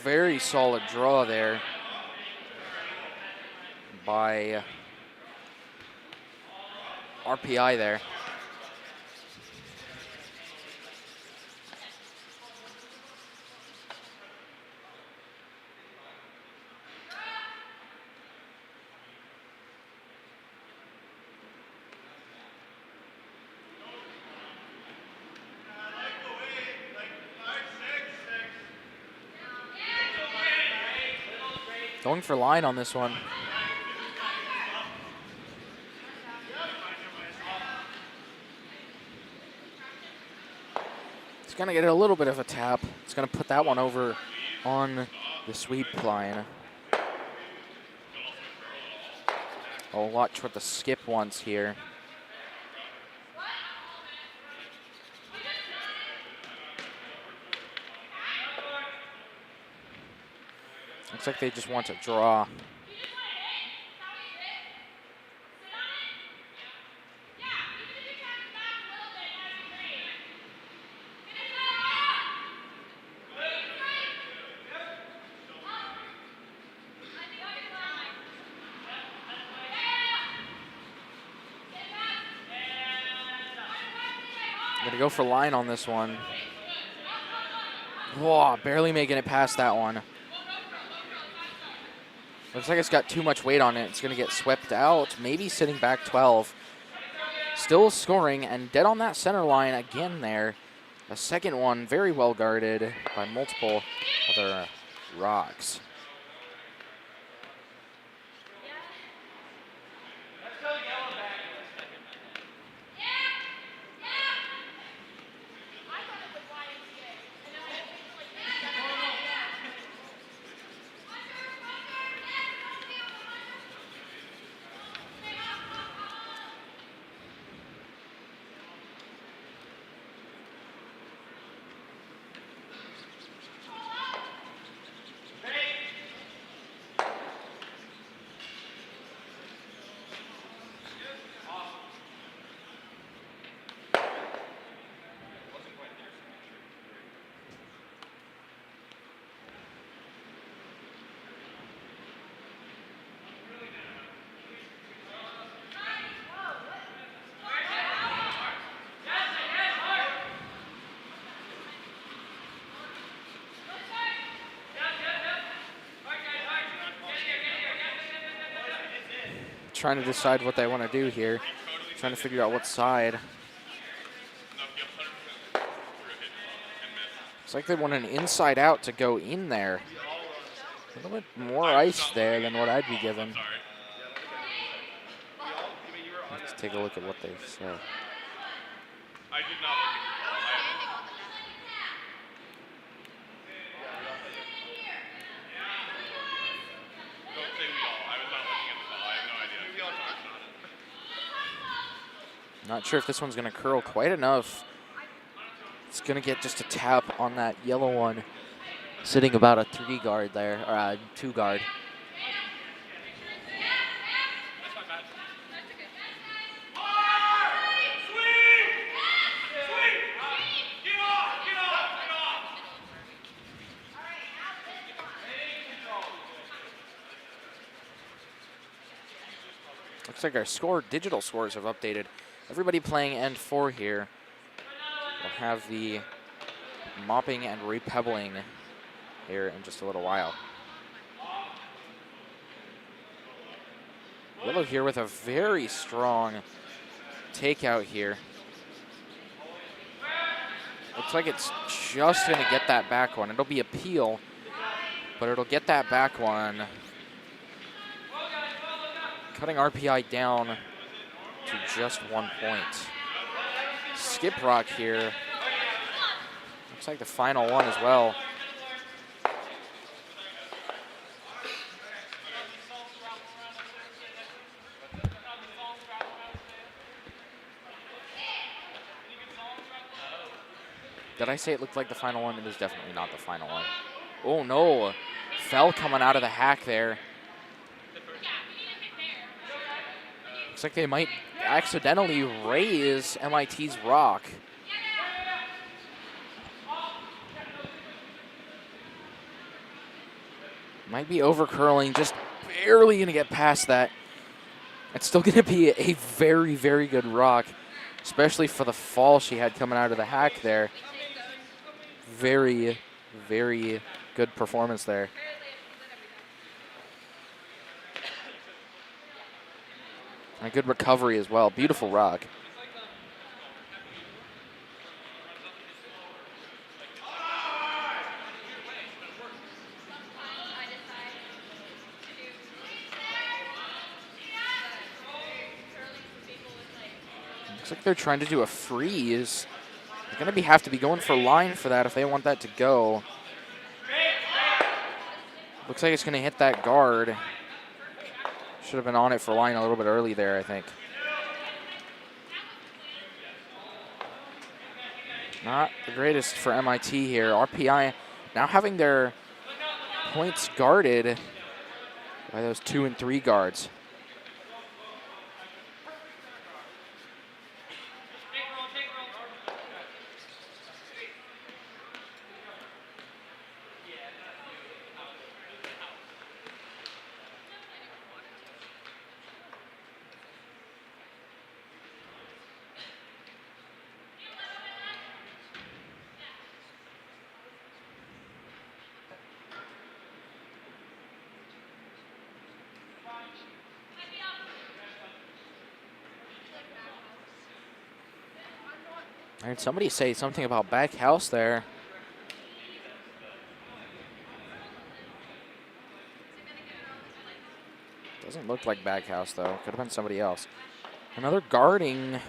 Very solid draw there by RPI there. Going for line on this one. It's going to get a little bit of a tap. It's going to put that one over on the sweep line. Oh, watch what the skip wants here. Looks like they just want to draw. Gonna go for line on this one. Whoa, barely making it past that one. Looks like it's got too much weight on it. It's gonna get swept out, maybe sitting back 12. Still scoring and dead on that center line again there. A second one very well guarded by multiple other rocks. Trying to decide what they want to do here. Trying to figure out what side. It's like they want an inside out to go in there. A little bit more ice there than what I'd be given. Let's take a look at what they say. I did not look at the ball. Don't say we all. I was not looking at the ball. I have no idea. We all talked about it. Not sure if this one's going to curl quite enough. It's going to get just a tap on that yellow one. Sitting about a 3 guard there, or a 2 guard. Looks like our digital scores have updated. Everybody playing end 4 here will have the mopping and repebbling here in just a little while. Yellow here with a very strong takeout here. Looks like it's just going to get that back one. It'll be a peel, but it'll get that back one. Cutting RPI down to just 1 point. Skip rock here. Looks like the final one as well. Did I say it looked like the final one? It was definitely not the final one. Oh, no. Fell coming out of the hack there. Looks like they might accidentally raise MIT's rock. Might be over curling, just barely going to get past that. It's still going to be a very, very good rock, especially for the fall she had coming out of the hack there. Very, very good performance there. And a good recovery as well. Beautiful rock. Looks like they're trying to do a freeze. They're going to have to be going for line for that if they want that to go. Looks like it's going to hit that guard. Should have been on it for line a little bit early there, I think. Not the greatest for MIT here. RPI now having their points guarded by those 2 and 3 guards. I heard somebody say something about back house there. Doesn't look like back house though. Could have been somebody else. Another guarding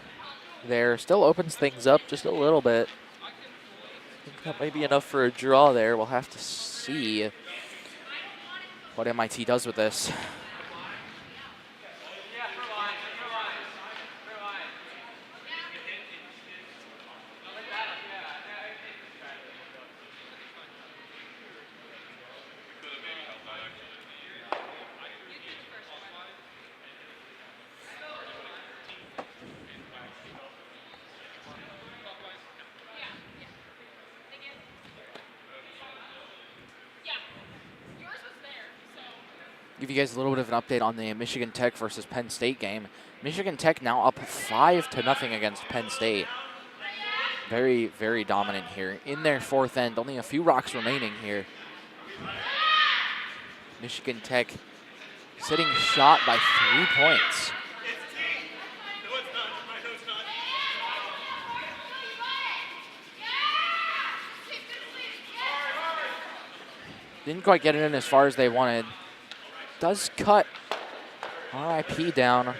there. Still opens things up just a little bit. I think that might be enough for a draw there. We'll have to see what MIT does with this. Give you guys a little bit of an update on the Michigan Tech versus Penn State game. Michigan Tech now up 5-0 against Penn State. Very, very dominant here. In their fourth end, only a few rocks remaining here. Michigan Tech sitting shot by 3 points. Didn't quite get it in as far as they wanted. Does cut RIP down,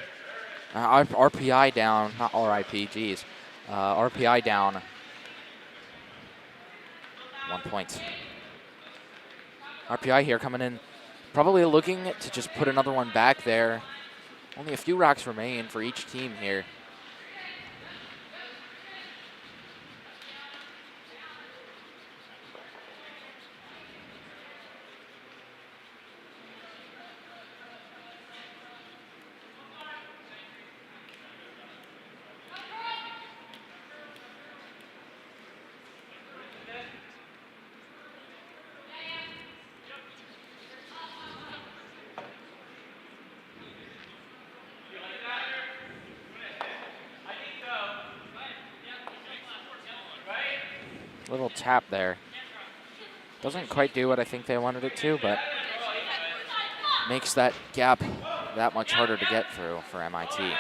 RPI down, not RIP, geez. RPI down 1 point. RPI here coming in, probably looking to just put another one back there. Only a few rocks remain for each team here. Little tap there. Doesn't quite do what I think they wanted it to, but makes that gap that much harder to get through for MIT.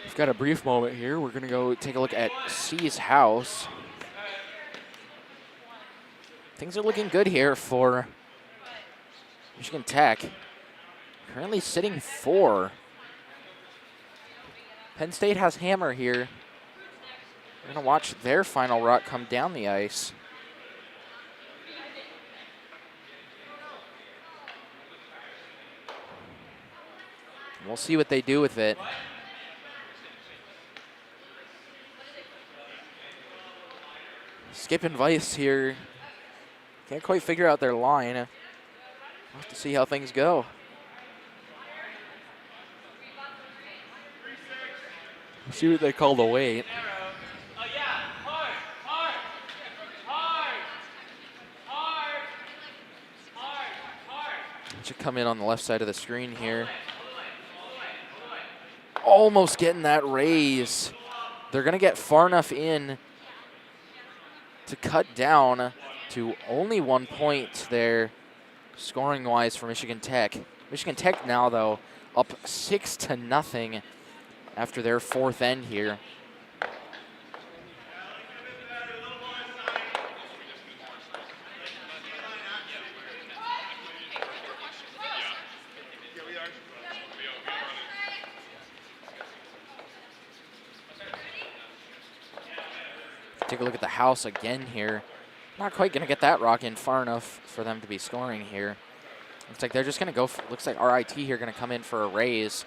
We've got a brief moment here. We're going to go take a look at C's house. Things are looking good here for Michigan Tech. Currently sitting 4. Penn State has hammer here. We're going to watch their final rock come down the ice. We'll we'll see what they do with it. Skip and Vice here. Can't quite figure out their line. We'll have to see how things go. See what they call the wait. Oh yeah, hard, hard, hard, hard, hard, hard. Should come in on the left side of the screen here. Almost getting that raise. They're going to get far enough in to cut down to only 1 point there, scoring-wise for Michigan Tech. Michigan Tech now, though, up 6-0 after their fourth end here. Take a look at the house again here. Not quite going to get that rock in far enough for them to be scoring here. Looks like they're just going to go, looks like RIT here going to come in for a raise.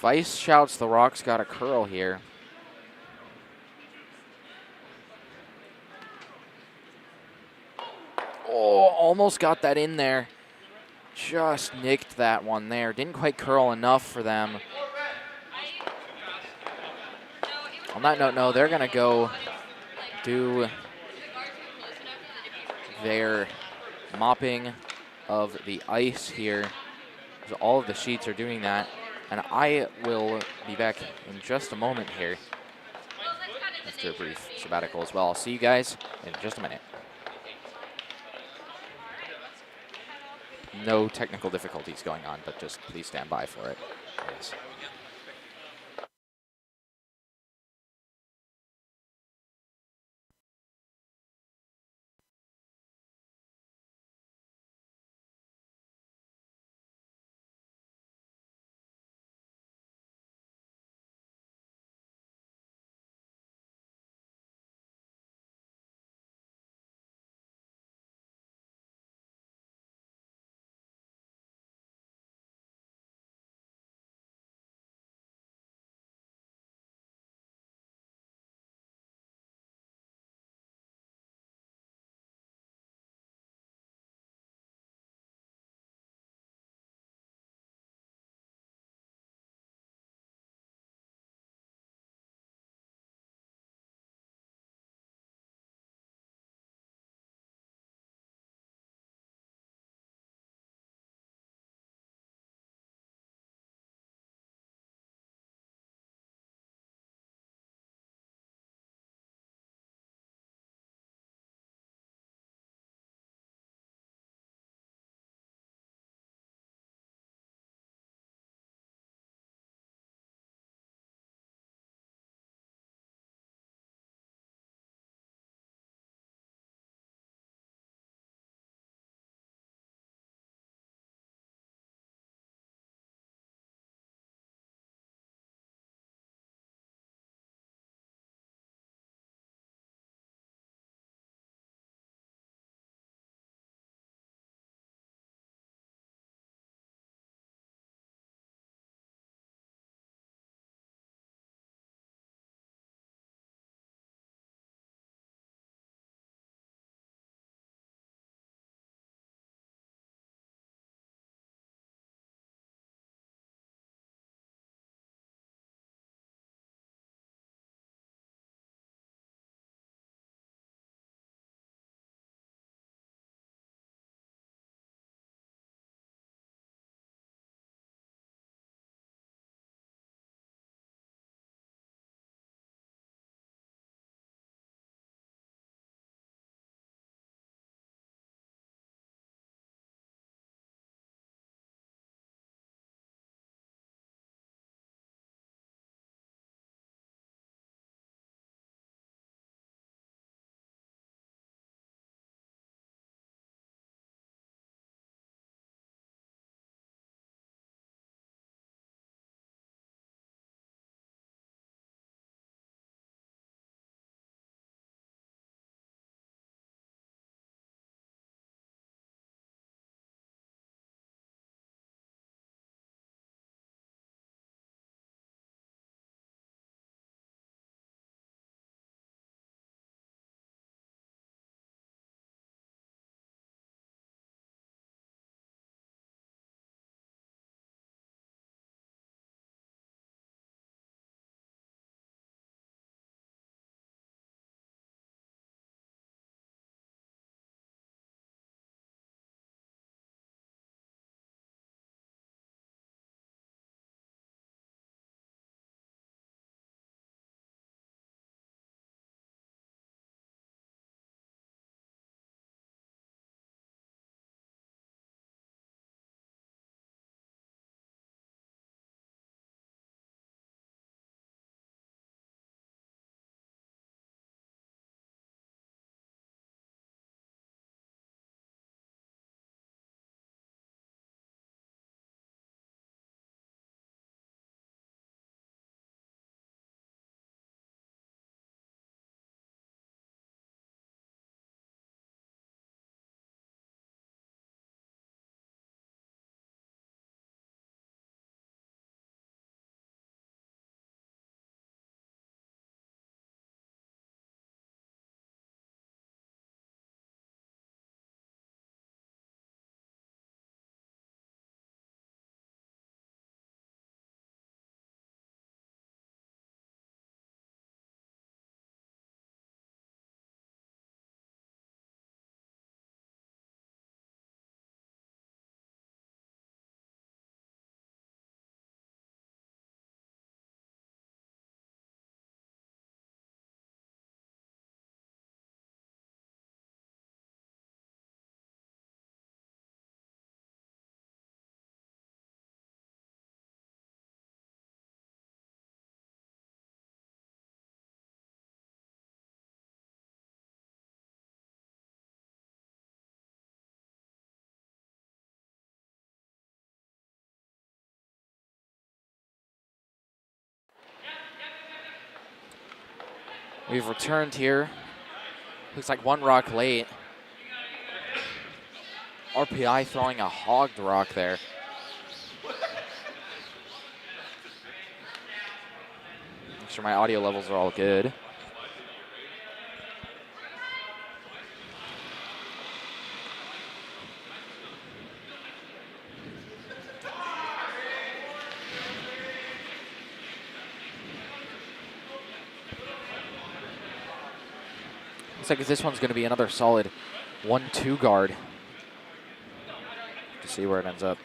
Vice shouts the rock's got a curl here. Oh, almost got that in there. Just nicked that one there. Didn't quite curl enough for them. On that note, no, they're going to go do their mopping of the ice here. So all of the sheets are doing that. And I will be back in just a moment here after a brief sabbatical as well. I'll see you guys in just a minute. No technical difficulties going on, but just please stand by for it. Yes. We've returned here. Looks like one rock late. RPI throwing a hogged rock there. Make sure my audio levels are all good. Looks like this one's going to be another solid 1-2 guard. To see where it ends up.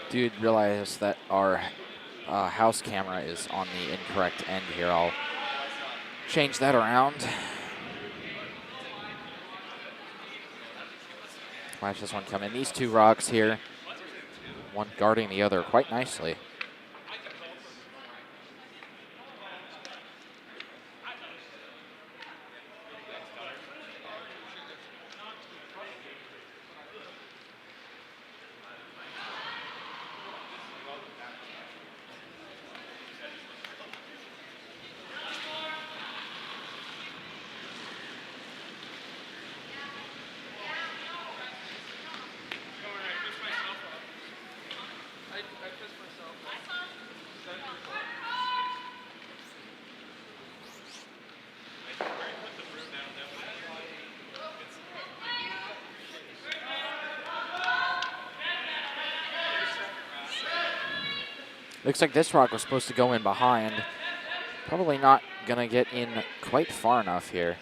Dude, realize that our house camera is on the incorrect end here. I'll change that around. Watch this one come in. These two rocks here, one guarding the other quite nicely. Looks like this rock was supposed to go in behind. Probably not gonna get in quite far enough here.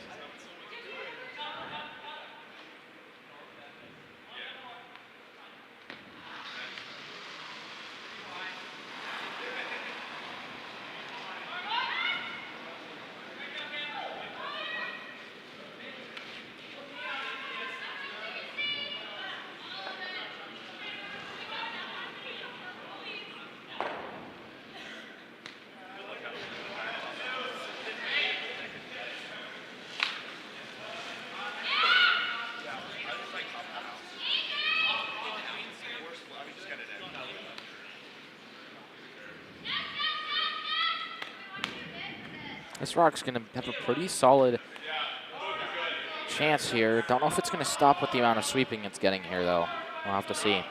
This rock's going to have a pretty solid chance here. Don't know if it's going to stop with the amount of sweeping it's getting here, though. We'll have to see.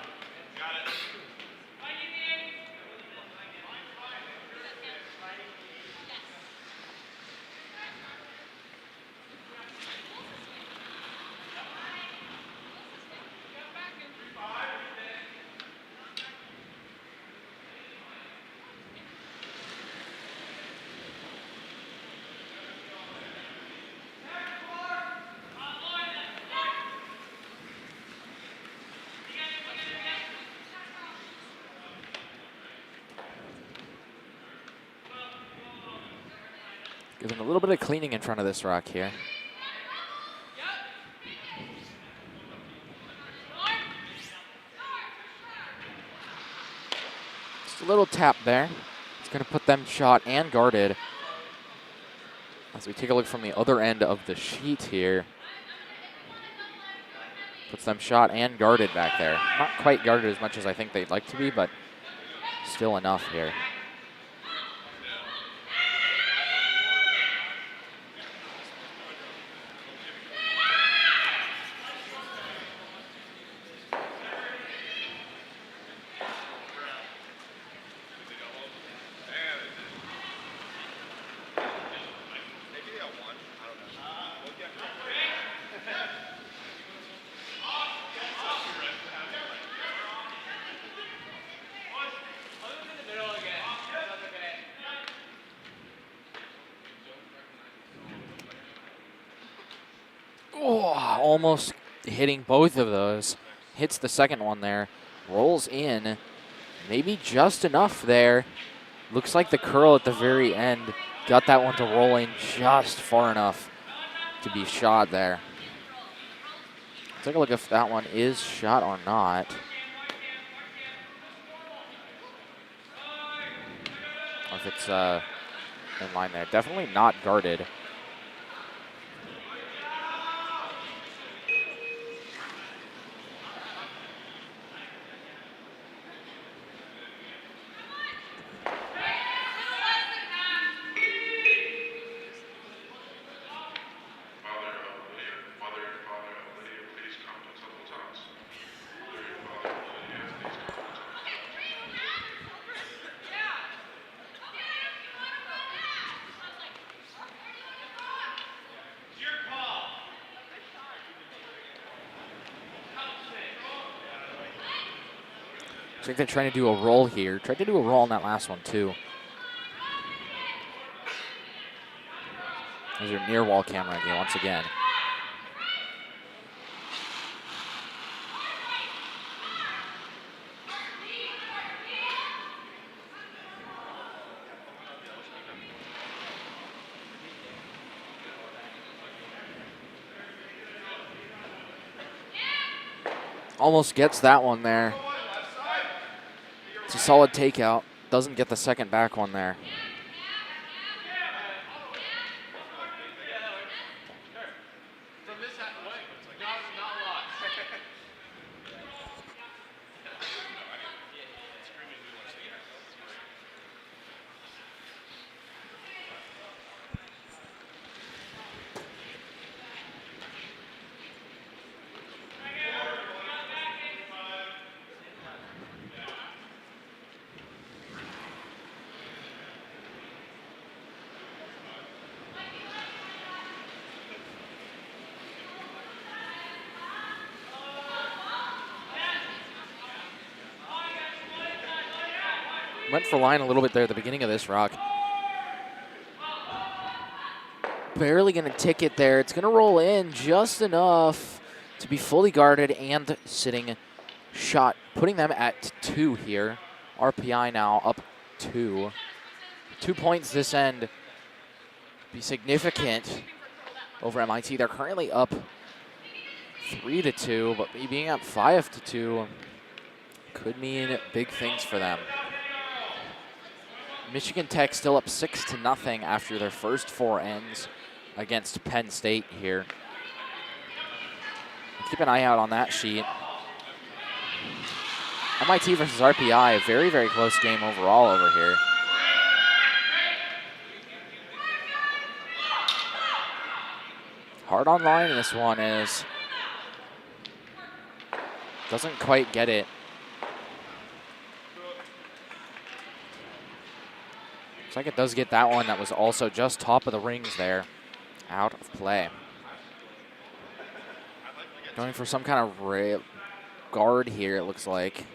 Giving a little bit of cleaning in front of this rock here. Just a little tap there. It's going to put them shot and guarded. As we take a look from the other end of the sheet here. Puts them shot and guarded back there. Not quite guarded as much as I think they'd like to be, but still enough here. Oh, almost hitting both of those. Hits the second one there. Rolls in. Maybe just enough there. Looks like the curl at the very end got that one to roll in just far enough to be shot there. Take a look if that one is shot or not. Or if it's in line there. Definitely not guarded. I think they're trying to do a roll here. Tried to do a roll on that last one, too. There's your near wall camera again, once again. Almost gets that one there. It's a solid takeout. Doesn't get the second back one there. Went for line a little bit there at the beginning of this rock. Barely going to tick it there. It's going to roll in just enough to be fully guarded and sitting shot, putting them at 2 here. RPI now up 2. 2 points this end. Be significant over MIT. They're currently up 3-2, but being up 5-2 could mean big things for them. Michigan Tech still up 6-0 after their first 4 ends against Penn State here. Keep an eye out on that sheet. MIT versus RPI, very, very close game overall over here. Hard on line this one is. Doesn't quite get it. Looks like it does get that one that was also just top of the rings there. Out of play. Going for some kind of guard here, it looks like.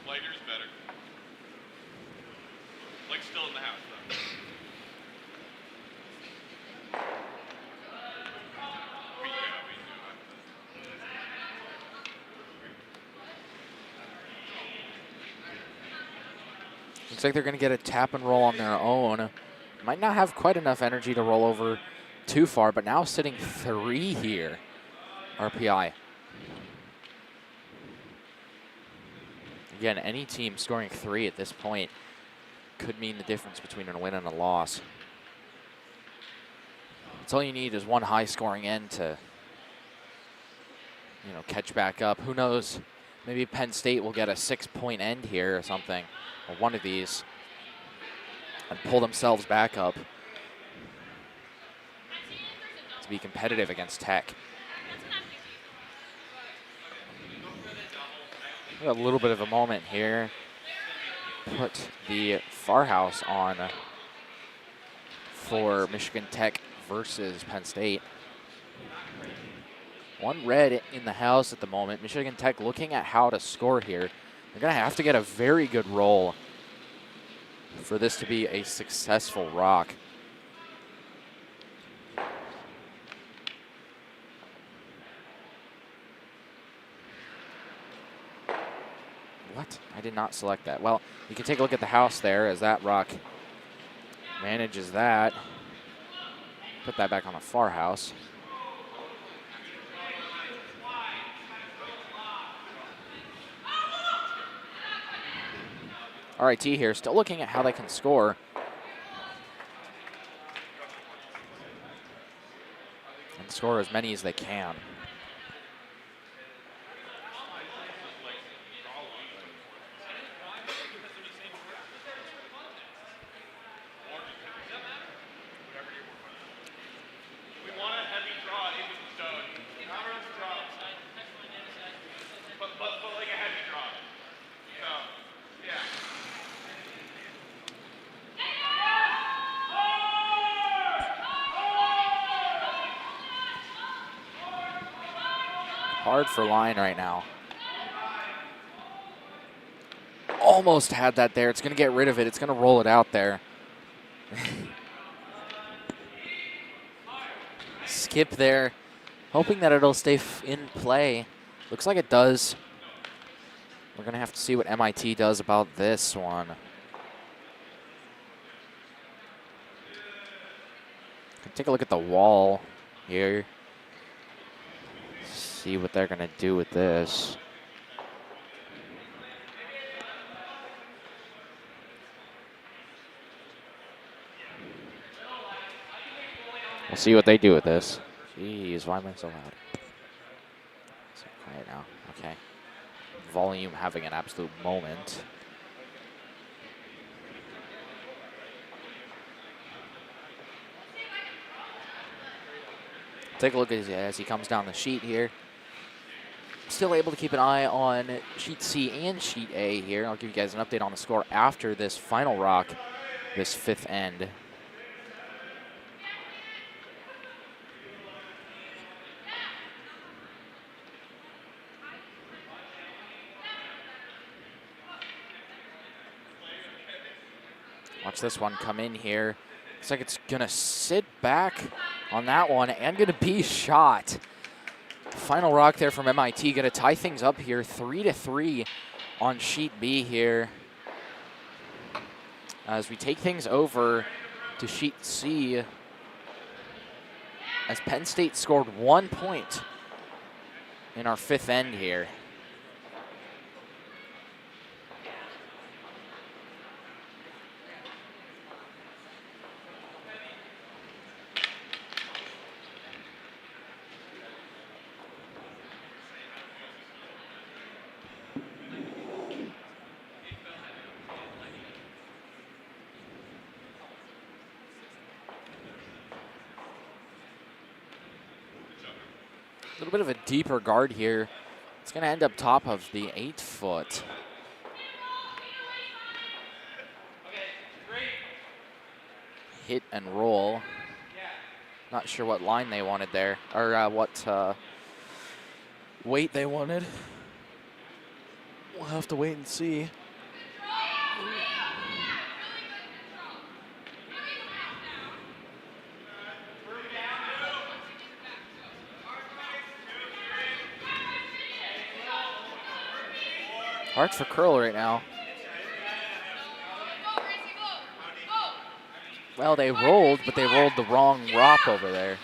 Lighter's better. Like still in the house though. Looks like they're going to get a tap and roll on their own. Might not have quite enough energy to roll over too far, but now sitting 3 here, RPI. Again, any team scoring 3 at this point could mean the difference between a win and a loss. That's all you need is one high-scoring end to, catch back up. Who knows? Maybe Penn State will get a 6-point end here or something, or one of these. and pull themselves back up to be competitive against Tech. A little bit of a moment here. Put the far house on for Michigan Tech versus Penn State. One red in the house at the moment. Michigan Tech looking at how to score here. They're going to have to get a very good roll for this to be a successful rock. What? I did not select that. Well, you can take a look at the house there as that rock manages that. Put that back on the far house. RIT here, still looking at how they can score. And score as many as they can. Hard for line right now. Almost had that there. It's going to get rid of it. It's going to roll it out there. Skip there, hoping that it'll stay in play. Looks like it does. We're going to have to see what MIT does about this one. Take a look at the wall here. See what they're going to do with this. We'll see what they do with this. Jeez, why am I so loud? So quiet now. Okay. Volume having an absolute moment. Take a look as he comes down the sheet here. Still able to keep an eye on sheet C and sheet A here. I'll give you guys an update on the score after this final rock, this fifth end. Watch this one come in here. Looks like it's gonna sit back on that one and gonna be shot. Final rock there from MIT, gonna tie things up here, 3-3 on sheet B here. As we take things over to sheet C, as Penn State scored 1 point in our fifth end here. A little bit of a deeper guard here. It's going to end up top of the 8-foot. Hit and roll. Not sure what line they wanted there, or what weight they wanted. We'll have to wait and see. Hard for curl right now. Well, they rolled, but they rolled the wrong rock over there.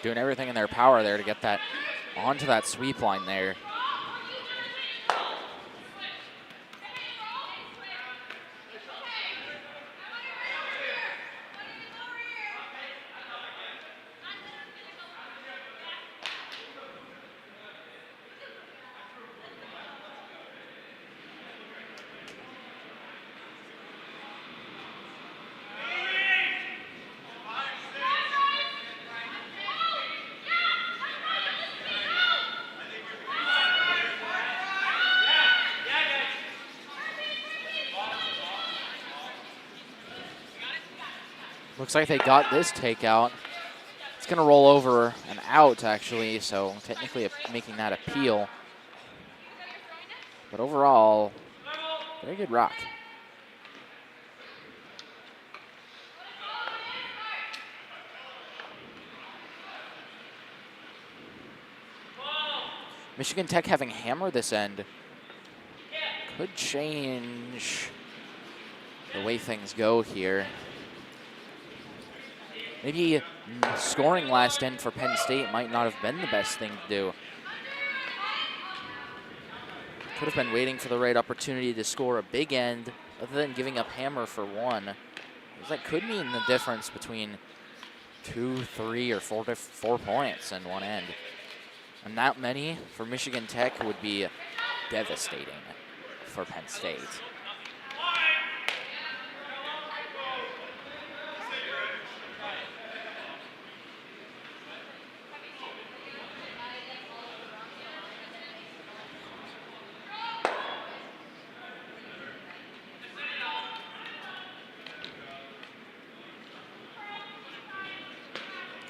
doing everything in their power there to get that onto that sweep line there. Looks like they got this takeout. It's going to roll over and out, actually, so technically making that appeal. But overall, very good rock. Michigan Tech having hammer this end could change the way things go here. Maybe scoring last end for Penn State might not have been the best thing to do. Could have been waiting for the right opportunity to score a big end other than giving up hammer for one. That could mean the difference between 2, 3, or 4 points in one end. And that many for Michigan Tech would be devastating for Penn State.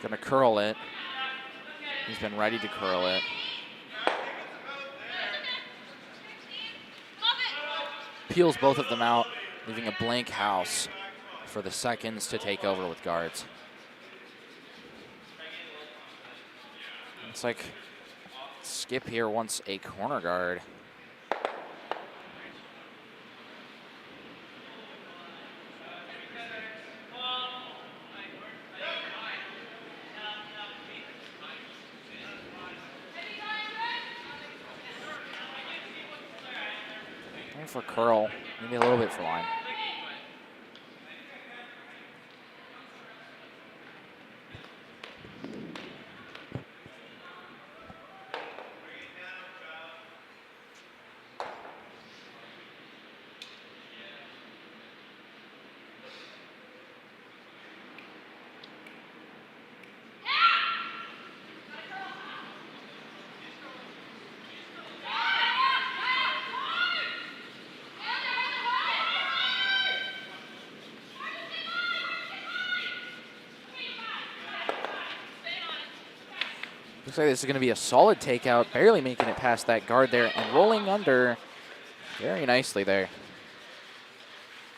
Gonna curl it. He's been ready to curl it. Peels both of them out, leaving a blank house for the seconds to take over with guards. Looks like Skip here wants a corner guard. For curl, maybe a little bit for line. Looks like this is going to be a solid takeout, barely making it past that guard there and rolling under very nicely there.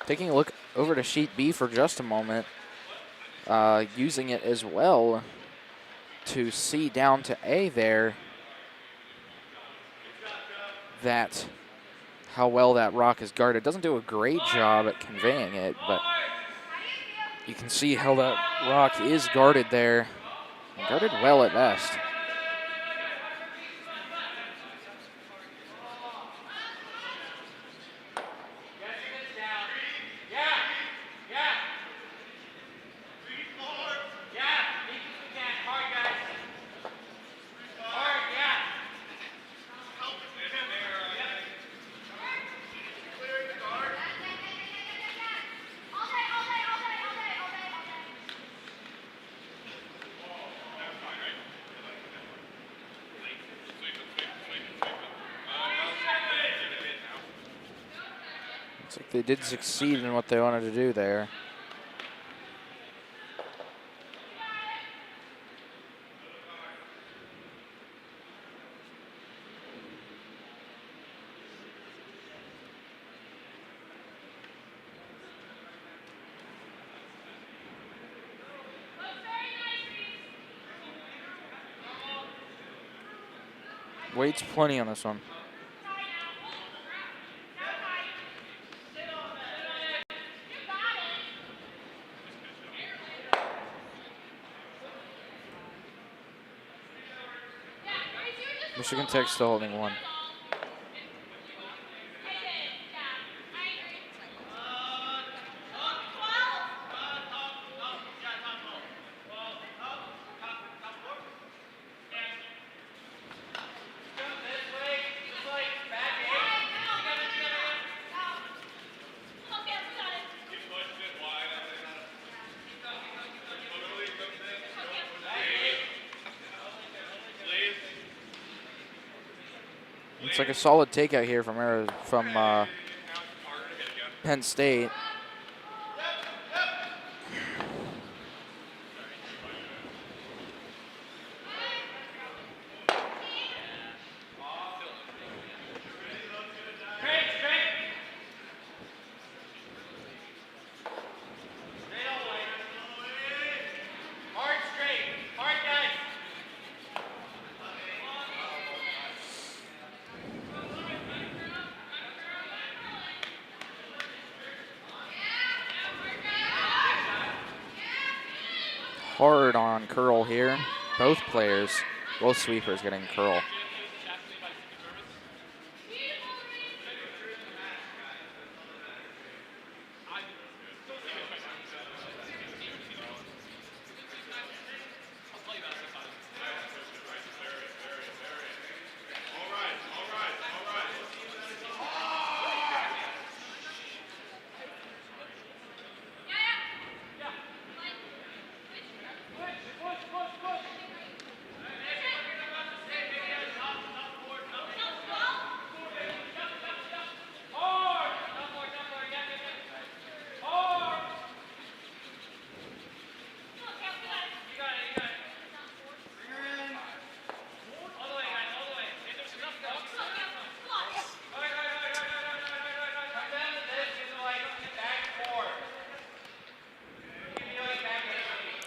Taking a look over to sheet B for just a moment, using it as well to C down to A there. That how well that rock is guarded. Doesn't do a great job at conveying it, but you can see how that rock is guarded there. Guarded well at best. They did succeed in what they wanted to do there. Weight's plenty on this one. Michigan Tech still holding one. It's like a solid takeout here from Penn State. Hard on curl here. Both players, both sweepers getting curl.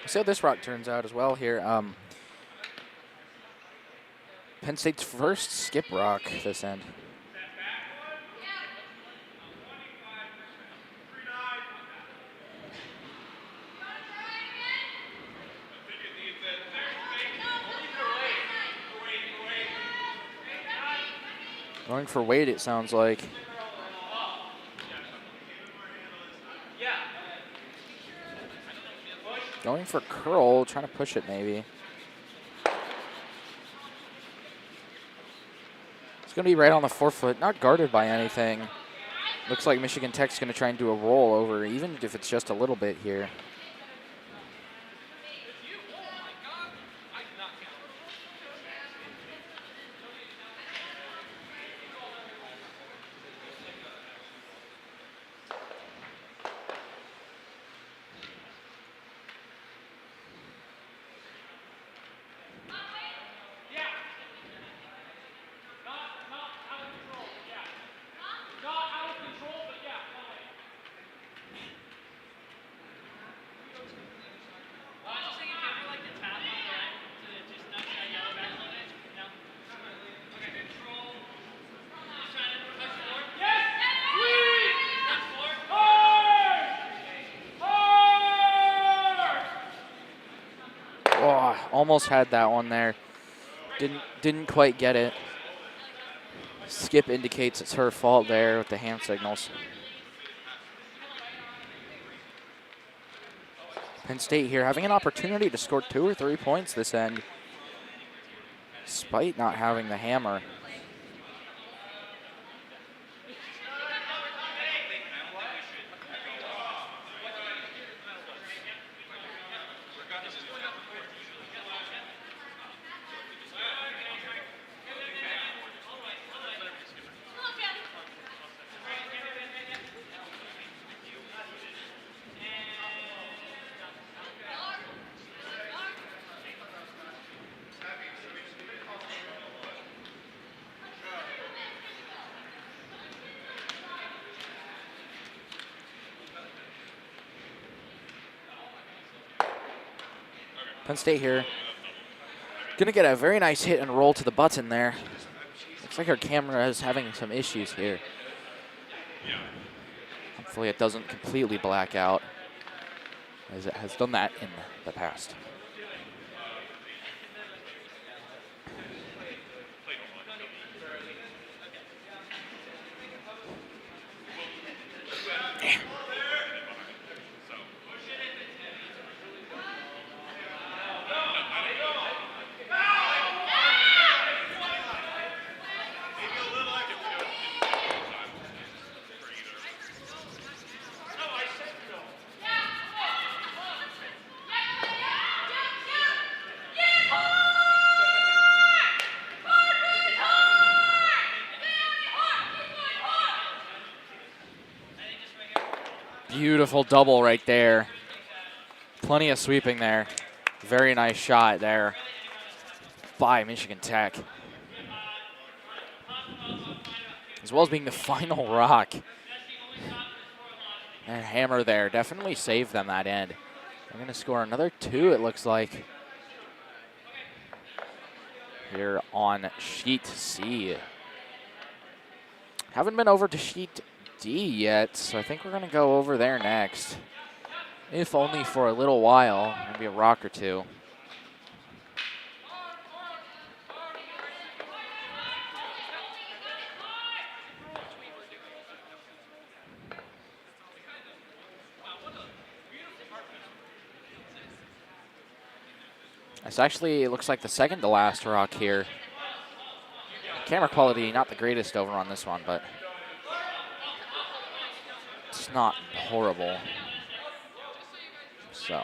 So this rock turns out as well here. Penn State's first skip rock this end. Going for weight, it sounds like. Going for curl, trying to push it maybe. It's going to be right on the forefoot, not guarded by anything. Looks like Michigan Tech's going to try and do a roll over, even if it's just a little bit here. Oh, almost had that one there. Didn't quite get it. Skip indicates it's her fault there with the hand signals. Penn State here having an opportunity to score 2 or 3 points this end, despite not having the hammer. Penn State here. Gonna get a very nice hit and roll to the button there. Looks like our camera is having some issues here. Hopefully it doesn't completely black out, as it has done that in the past. Beautiful double right there. Plenty of sweeping there. Very nice shot there by Michigan Tech. As well as being the final rock. Their hammer there definitely saved them that end. They're going to score another 2, it looks like, here on sheet C. Haven't been over to sheet D yet, so I think we're going to go over there next. If only for a little while, maybe a rock or two. It's actually, it looks like the second to last rock here. Camera quality not the greatest over on this one, but it's not horrible. So.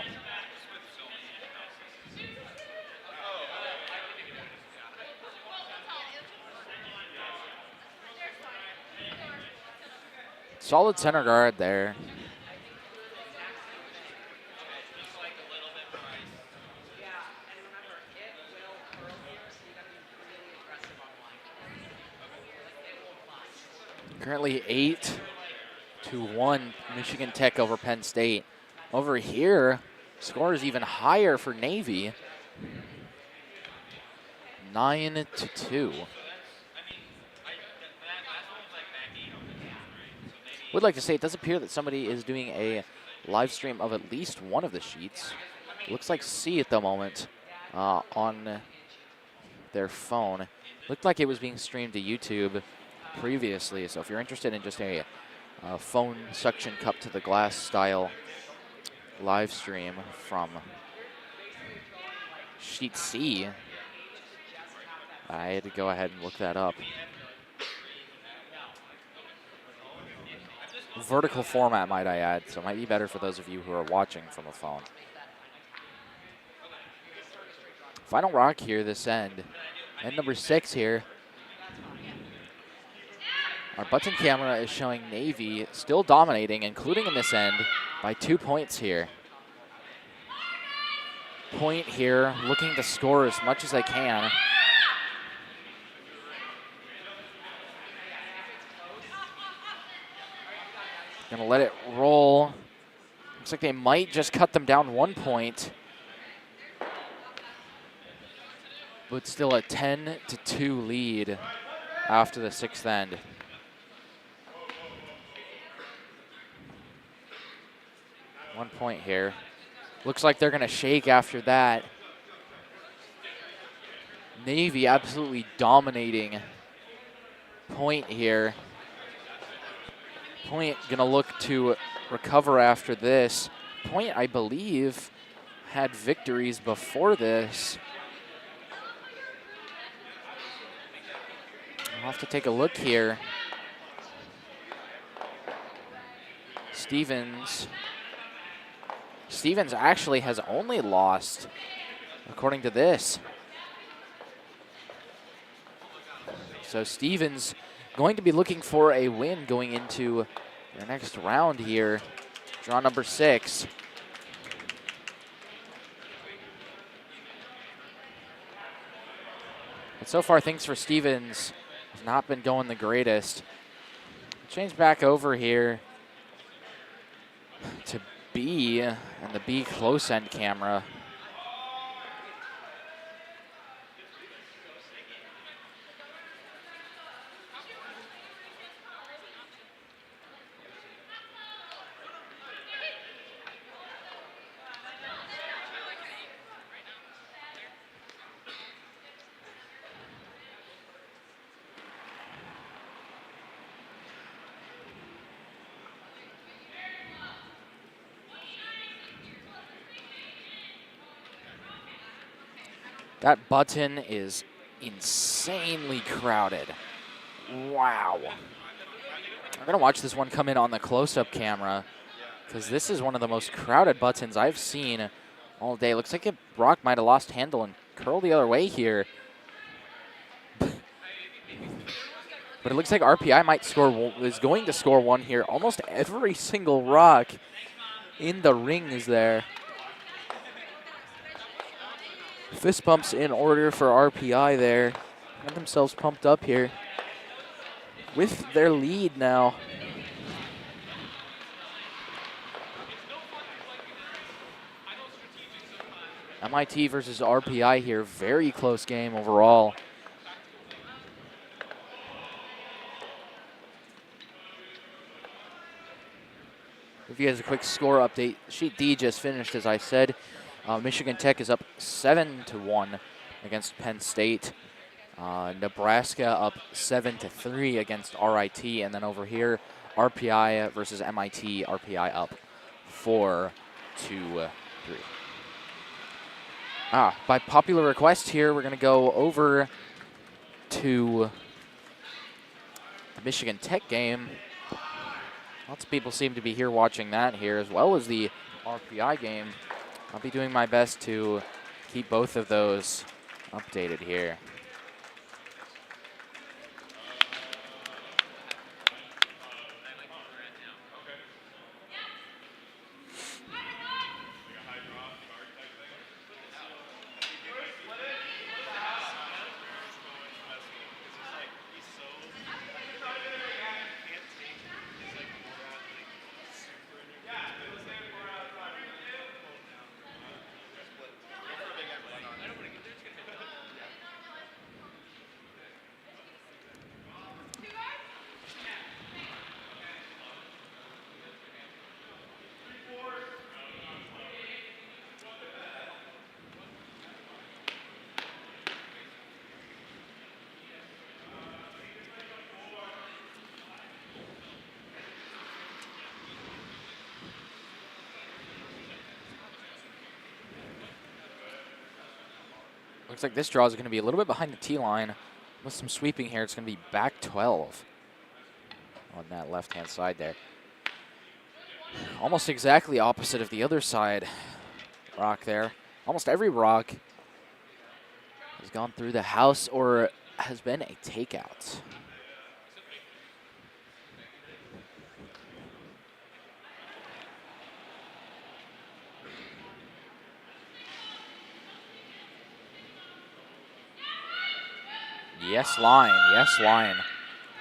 Solid center guard there. Currently 8-1 Michigan Tech over Penn State. Over here, score is even higher for Navy. 9-2. Would like to say it does appear that somebody is doing a live stream of at least one of the sheets. Looks like C at the moment on their phone. Looked like it was being streamed to YouTube previously, so if you're interested in just a phone suction cup to the glass style live stream from sheet C, I had to go ahead and look that up. Vertical format, might I add, so it might be better for those of you who are watching from a phone. Final rock here this end. End number 6 here. Our button camera is showing Navy still dominating, including in this end, by 2 points here. Point here, looking to score as much as they can. Gonna let it roll. Looks like they might just cut them down 1 point. But still a 10-2 lead after the 6th end. One point here. Looks like they're gonna shake after that. Navy absolutely dominating Point here. Point gonna look to recover after this. Point, I believe, had victories before this. I'll have to take a look here. Stevens actually has only lost, according to this. So Stevens going to be looking for a win going into the next round here. Draw number 6. But so far, things for Stevens have not been going the greatest. Change back over here to B and the B close end camera. That button is insanely crowded. Wow. I'm gonna watch this one come in on the close-up camera because this is one of the most crowded buttons I've seen all day. Looks like Brock might have lost handle and curled the other way here. But it looks like RPI is going to score one here. Almost every single rock in the ring is there. Fist bumps in order for RPI there. Got themselves pumped up here with their lead now. MIT versus RPI here. Very close game overall. Give you guys a quick score update. Sheet D just finished, as I said. Michigan Tech is up 7-1 against Penn State. Nebraska up 7-3 against RIT, and then over here, RPI versus MIT. RPI up 4-3. By popular request here, we're going to go over to the Michigan Tech game. Lots of people seem to be here watching that here, as well as the RPI game. I'll be doing my best to keep both of those updated here. Looks like this draw is going to be a little bit behind the tee line. With some sweeping here, it's going to be back 12 on that left-hand side there. Almost exactly opposite of the other side rock there. Almost every rock has gone through the house or has been a takeout. Yes, line. Yes, line.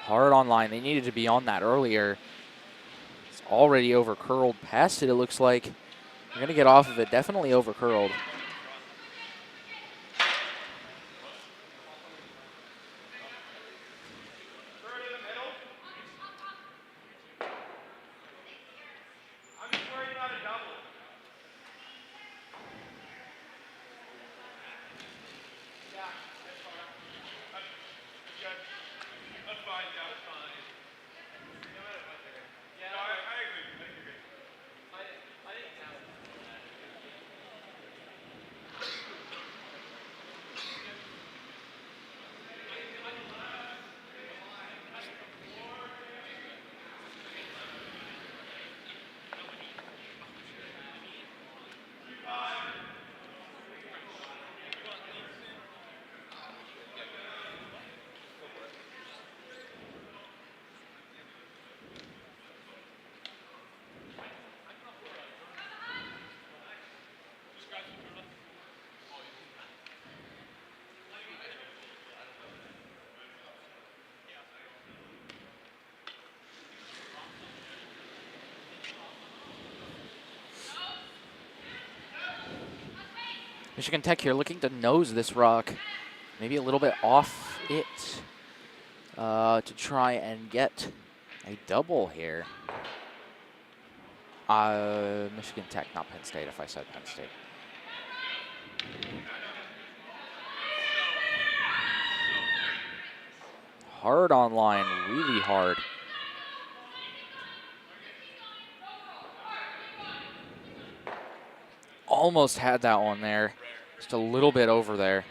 Hard on line. They needed to be on that earlier. It's already over curled past it, it looks like. They're going to get off of it. Definitely over curled. Michigan Tech here looking to nose this rock. Maybe a little bit off it to try and get a double here. Michigan Tech, not Penn State, if I said Penn State. Hard on line, really hard. Almost had that one there. Just a little bit over there.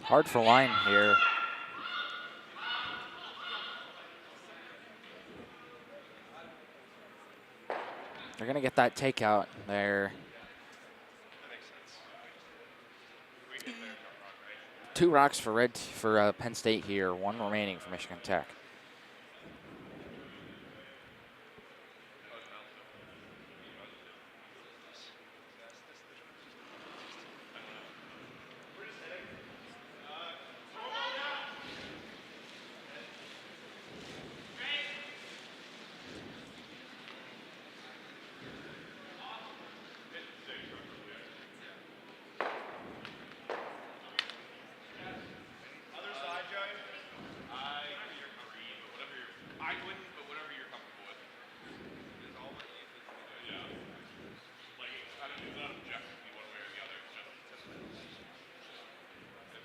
Hard for line here. They're going to get that takeout there. That makes sense. Two rocks for Penn State here. One remaining for Michigan Tech. Other side, Joey? I wouldn't, but whatever you're comfortable with. Yeah. Like, I don't, it's not objective to be one way or the other. It's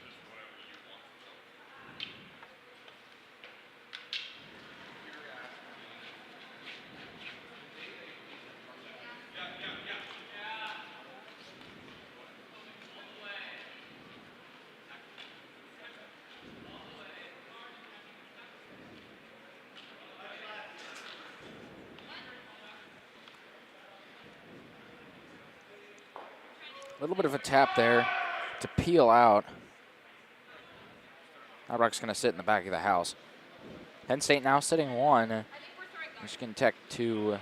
just whatever you want. A little bit of a tap there to peel out. That rock's going to sit in the back of the house. Penn State now sitting 1. Michigan Tech 2,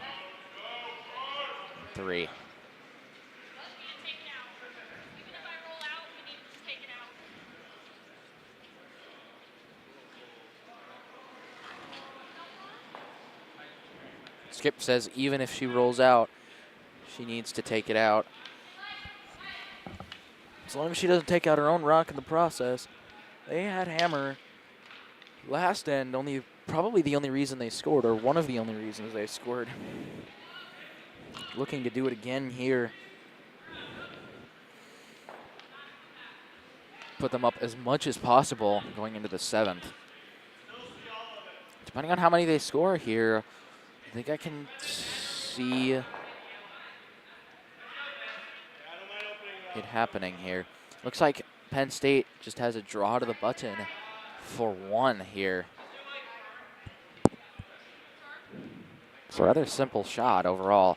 3. Skip says even if she rolls out, she needs to take it out. As long as she doesn't take out her own rock in the process. They had hammer last end, probably the only reason they scored, or one of the only reasons they scored. Looking to do it again here. Put them up as much as possible going into the 7th. Depending on how many they score here, I think I can see it happening here. Looks like Penn State just has a draw to the button for 1 here. It's a rather simple shot overall.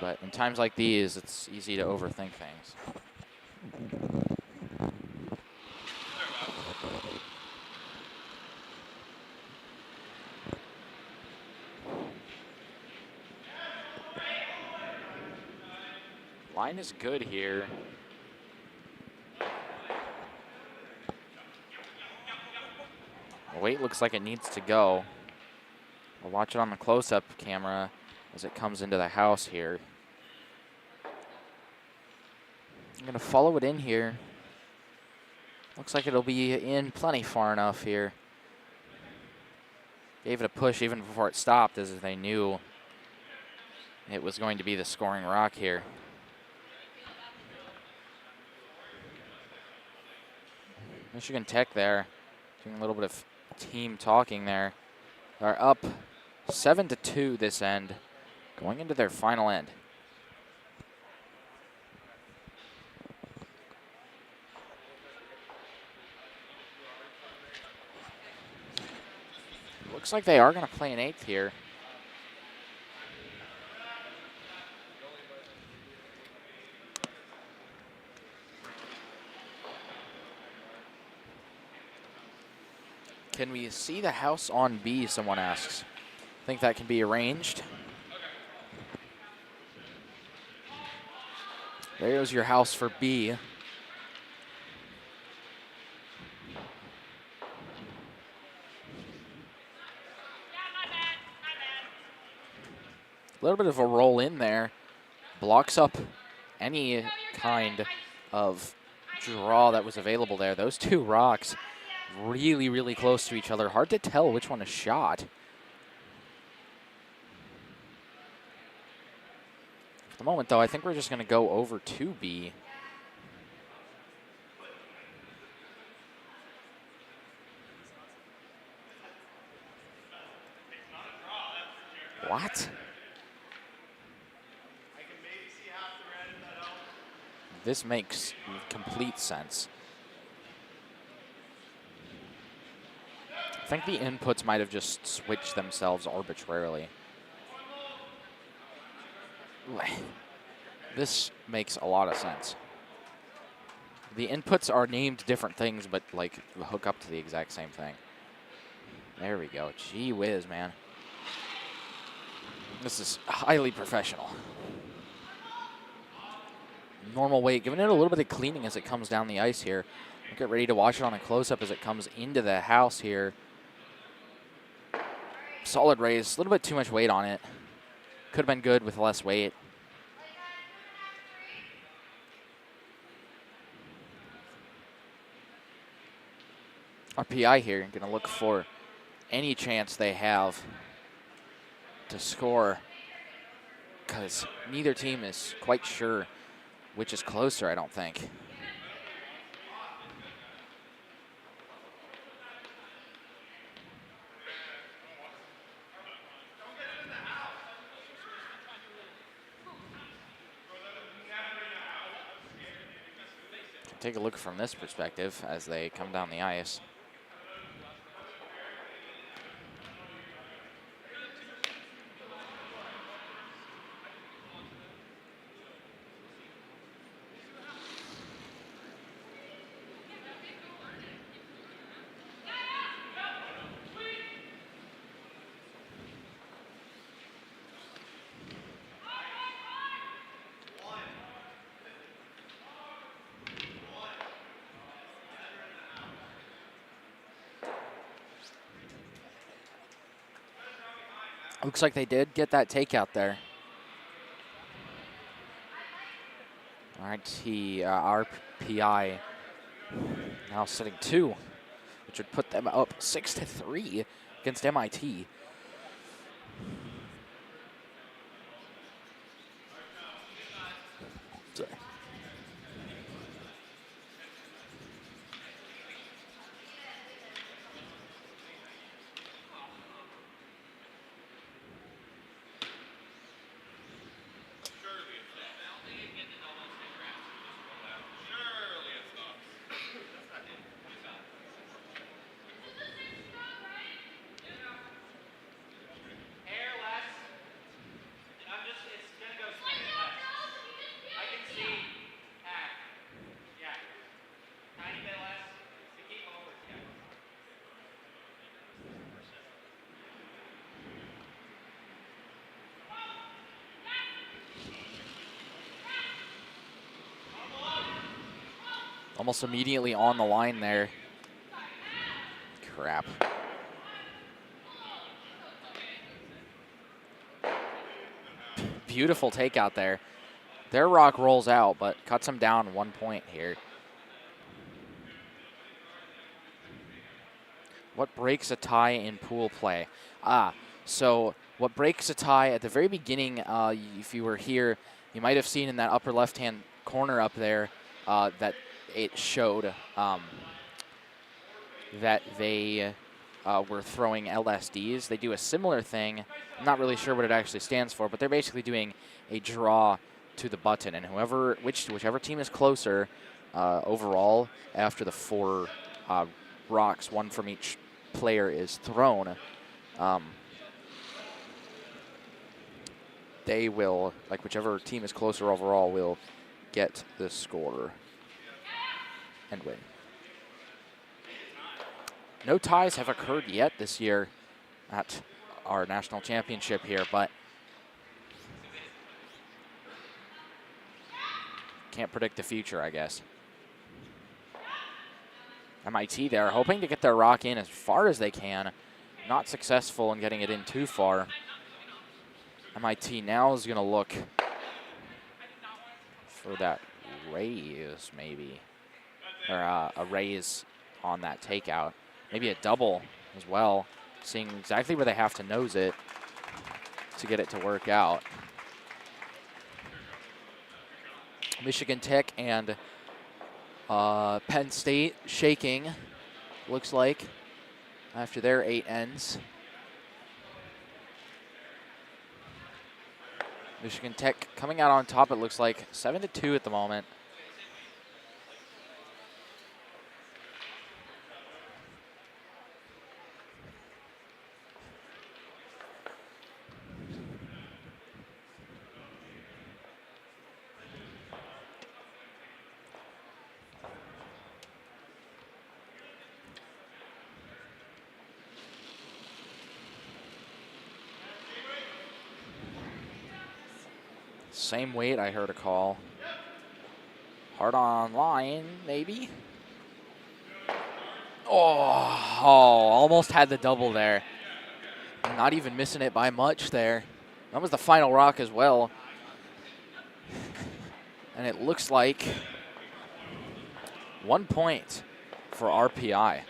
But in times like these, it's easy to overthink things. Line is good here. The weight looks like it needs to go. We'll watch it on the close-up camera as it comes into the house here. I'm going to follow it in here. Looks like it'll be in plenty far enough here. Gave it a push even before it stopped, as they knew it was going to be the scoring rock here. Michigan Tech there, doing a little bit of team talking there. They're up 7-2 this end, going into their final end. Looks like they are going to play an 8th here. Can we see the house on B, someone asks. I think that can be arranged. There's your house for B. A little bit of a roll in there. Blocks up any kind of draw that was available there. Those two rocks really, really close to each other. Hard to tell which one is shot. At the moment, though, I think we're just going to go over to B. What? This makes complete sense. think the inputs might have just switched themselves arbitrarily. This makes a lot of sense. The inputs are named different things, but like hook up to the exact same thing. There we go. Gee whiz, man. This is highly professional. Normal weight, giving it a little bit of cleaning as it comes down the ice here. We'll get ready to watch it on a close-up as it comes into the house here. Solid raise, a little bit too much weight on it. Could have been good with less weight. Our PI here going to look for any chance they have to score, because neither team is quite sure which is closer, I don't think. Take a look from this perspective as they come down the ice. Looks like they did get that takeout there. Our PI now sitting 2, which would put them up 6-3 against MIT. Sorry. Almost immediately on the line there. Crap. Beautiful takeout there. Their rock rolls out, but cuts him down 1 point here. What breaks a tie in pool play? So what breaks a tie at the very beginning, if you were here, you might have seen in that upper left-hand corner up there that it showed that they were throwing LSDs. They do a similar thing. I'm not really sure what it actually stands for, but they're basically doing a draw to the button, and whichever team is closer overall after the 4 rocks, 1 from each player, is thrown, they will, like whichever team is closer overall, will get the score and win. No ties have occurred yet this year at our national championship here, but can't predict the future, I guess. MIT there, hoping to get their rock in as far as they can. Not successful in getting it in too far. MIT now is going to look for that raise, maybe. Or a raise on that takeout. Maybe a double as well. Seeing exactly where they have to nose it to get it to work out. Michigan Tech and Penn State shaking, looks like, after their 8 ends. Michigan Tech coming out on top, it looks like 7-2 at the moment. Same weight, I heard a call. Hard on line, maybe. Oh, almost had the double there. Not even missing it by much there. That was the final rock as well. And it looks like 1 point for RPI.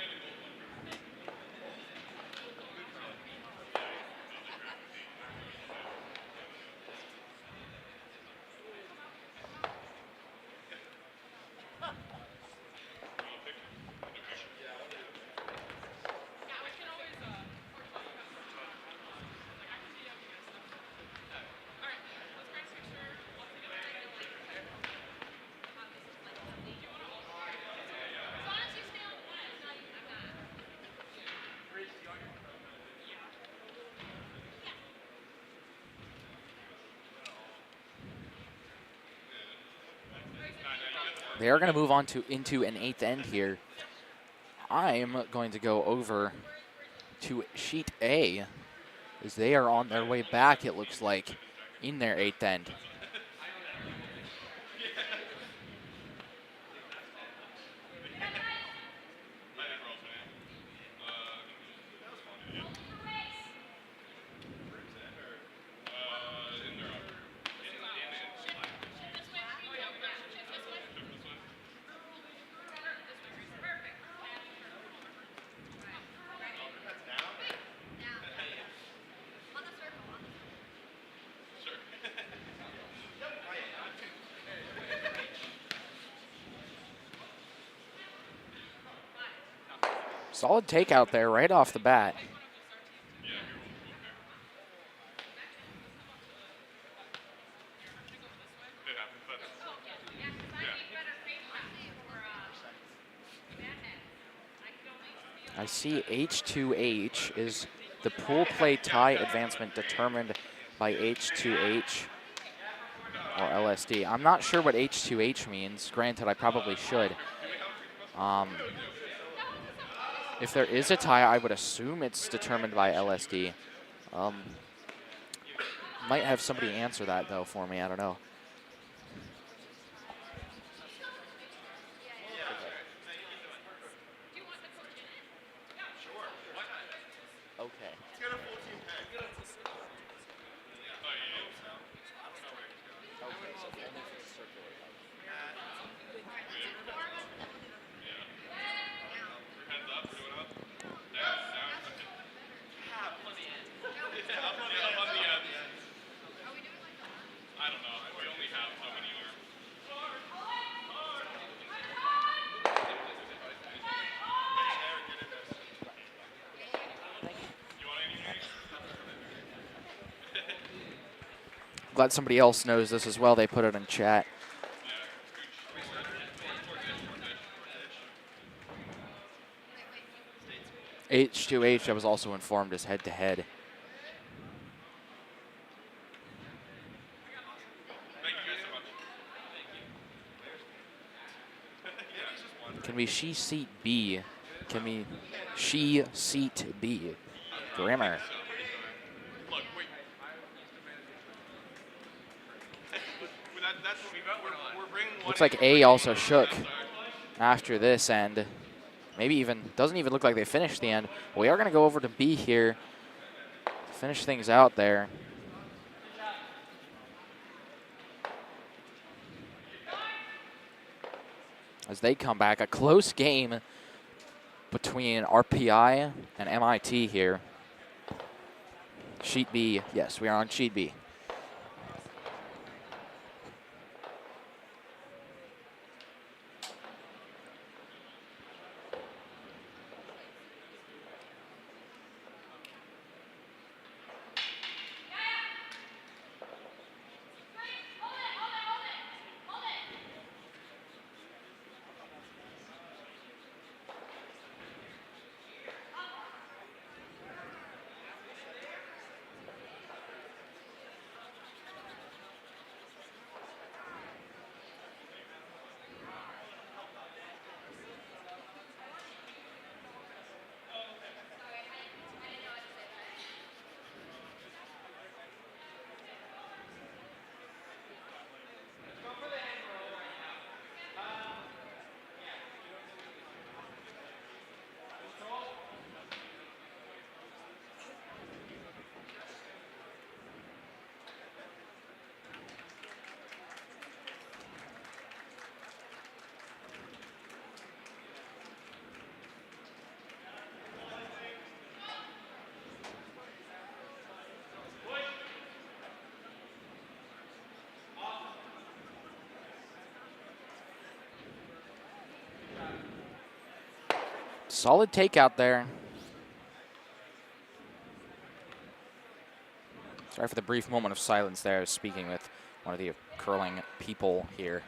They are going to move on into an 8th end here. I'm going to go over to sheet A as they are on their way back, it looks like, in their 8th end. Solid takeout there right off the bat. I see H2H is the pool play tie advancement determined by H2H or LSD. I'm not sure what H2H means. Granted, I probably should. If there is a tie, I would assume it's determined by LSD. Might have somebody answer that, though, for me. I don't know. Okay. Glad somebody else knows this as well. They put it in chat. H2H, I was also informed, is head-to-head. Can we she seat B? Can we she seat B? Grimmer. Looks like A also shook after this end. Maybe even, doesn't even look like they finished the end. We are going to go over to B here to finish things out there. As they come back, a close game between RPI and MIT here. Sheet B, yes, we are on sheet B. Solid takeout there. Sorry for the brief moment of silence there. I was speaking with one of the curling people here.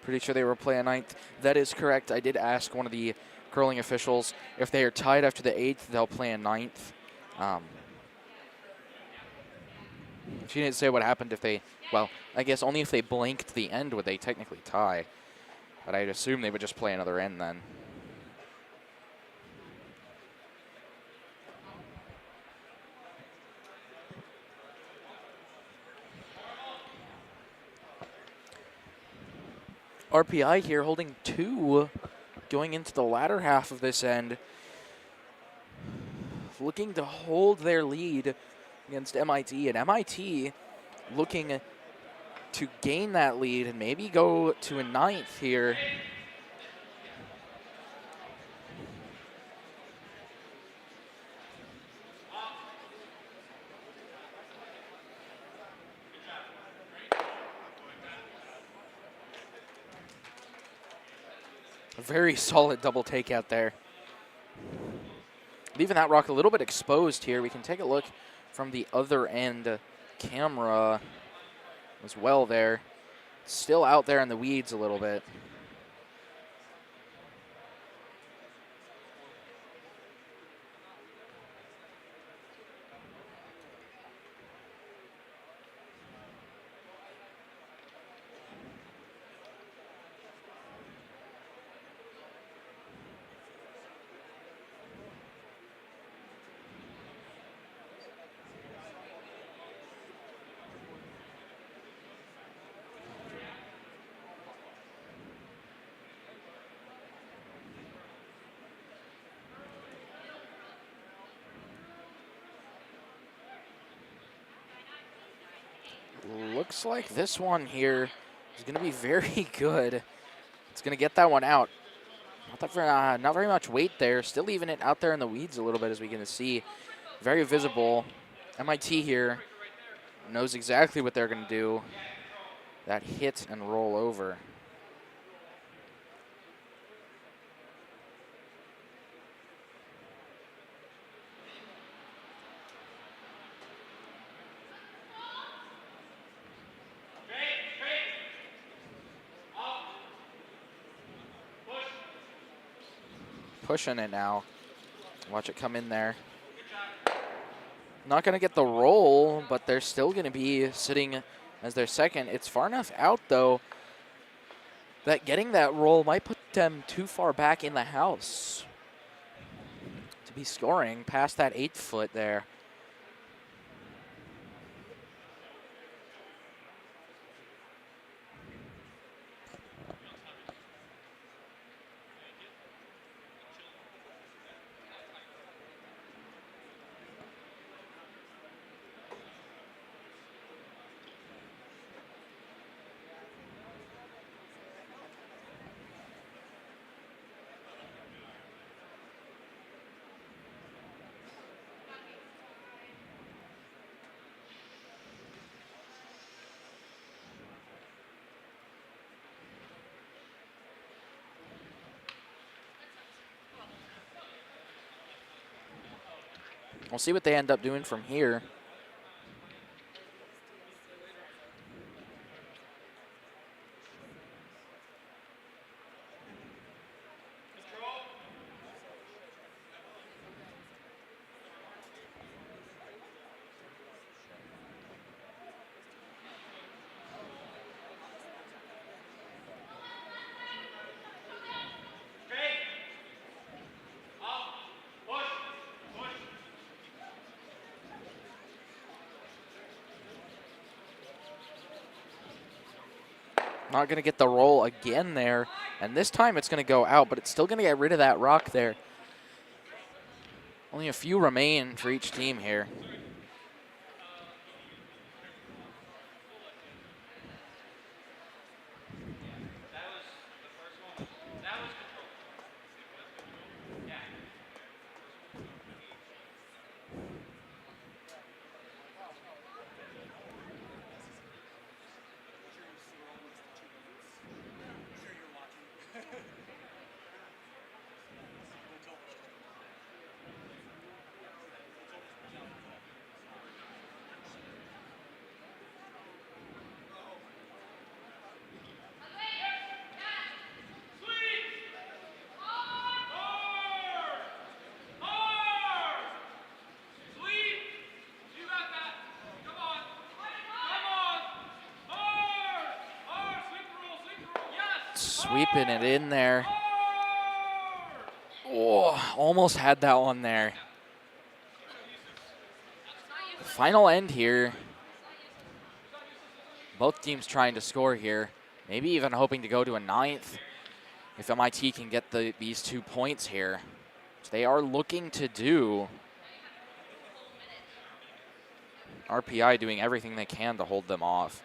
Pretty sure they were playing ninth. That is correct. I did ask one of the curling officials if they are tied after the 8th, they'll play in ninth. She didn't say what happened if they, well, I guess only if they blanked the end would they technically tie. But I'd assume they would just play another end then. RPI here holding 2 going into the latter half of this end. Looking to hold their lead against MIT, and MIT looking to gain that lead and maybe go to a 9th here. A very solid double takeout there. Leaving that rock a little bit exposed here. We can take a look from the other end camera as well there. Still out there in the weeds a little bit. Looks like this one here is going to be very good. It's going to get that one out. Not very much weight there. Still leaving it out there in the weeds a little bit, as we can see. Very visible. MIT here knows exactly what they're going to do. That hit and roll over. Pushing it now. Watch it come in there. Not going to get the roll, but they're still going to be sitting as their second. It's far enough out, though, that getting that roll might put them too far back in the house to be scoring past that 8 foot there. We'll see what they end up doing from here. Not going to get the roll again there. And this time it's going to go out, but it's still going to get rid of that rock there. Only a few remain for each team here. Sweeping it in there. Oh, almost had that one there. Final end here. Both teams trying to score here. Maybe even hoping to go to a 9th if MIT can get these 2 points here, which they are looking to do. RPI doing everything they can to hold them off.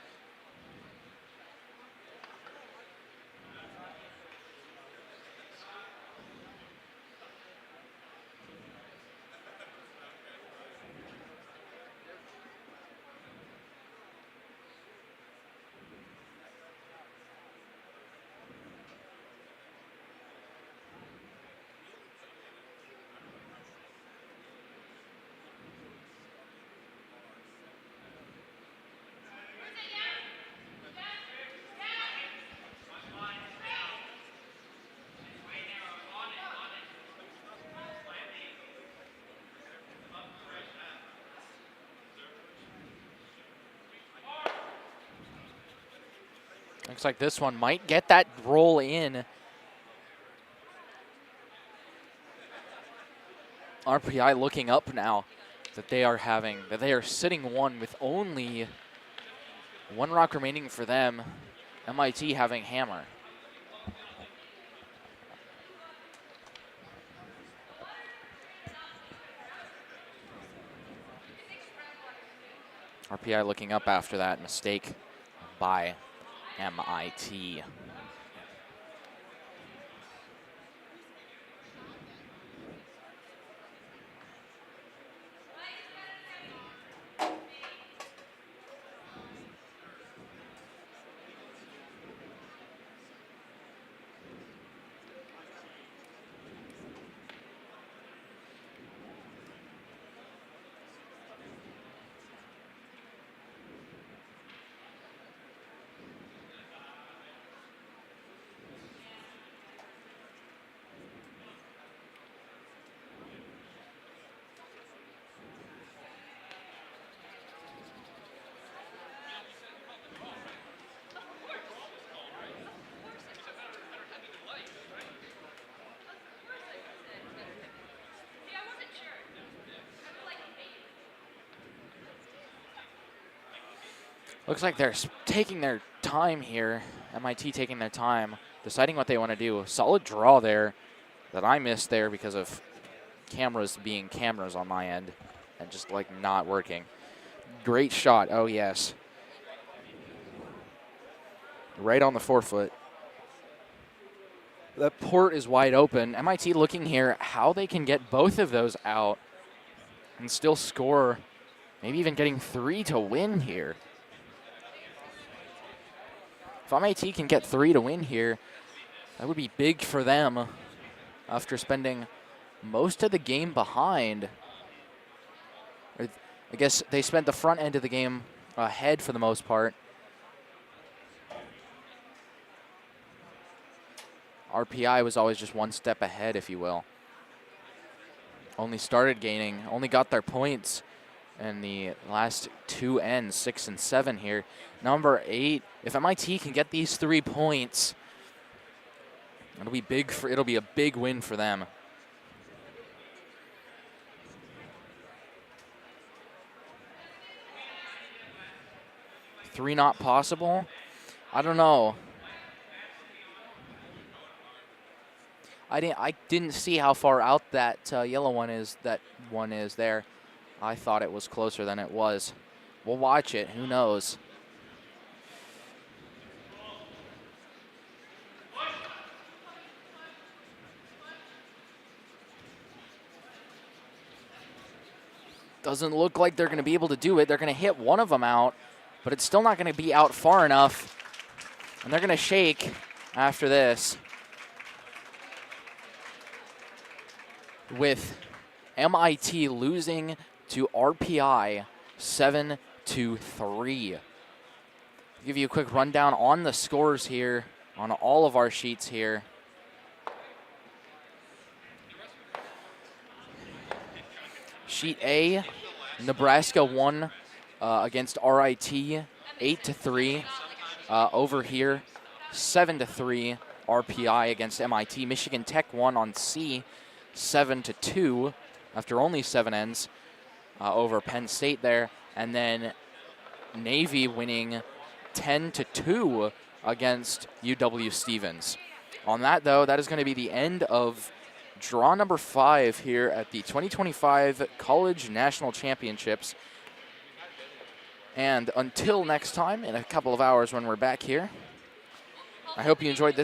Looks like this one might get that roll in. RPI looking up now that they are sitting one with only 1 rock remaining for them. MIT having hammer. RPI looking up after that mistake by MIT. Looks like they're taking their time here. MIT taking their time, deciding what they want to do. Solid draw there that I missed there because of cameras being cameras on my end and just like not working. Great shot. Oh, yes. Right on the forefoot. The port is wide open. MIT looking here how they can get both of those out and still score, maybe even getting 3 to win here. If MIT can get 3 to win here, that would be big for them after spending most of the game behind. I guess they spent the front end of the game ahead for the most part. RPI was always just 1 step ahead, if you will. Only started gaining, only got their points in the last 2 ends, 6 and 7 here. Number 8, if MIT can get these 3 points, it'll be a big win for them. Three not possible? I don't know. I didn't see how far out that yellow one is. That one is there. I thought it was closer than it was. We'll watch it. Who knows? Doesn't look like they're going to be able to do it. They're going to hit one of them out, but it's still not going to be out far enough. And they're going to shake after this. With MIT losing to RPI 7-3. Give you a quick rundown on the scores here, on all of our sheets here. Sheet A, Nebraska won against RIT 8-3. Over here, 7-3 RPI against MIT. Michigan Tech won on C 7-2 after only 7 ends over Penn State there. And then Navy winning 10-2 against UW-Stevens. On that, though, that is going to be the end of draw number 5 here at the 2025 College National Championships. And until next time, in a couple of hours when we're back here, I hope you enjoyed this.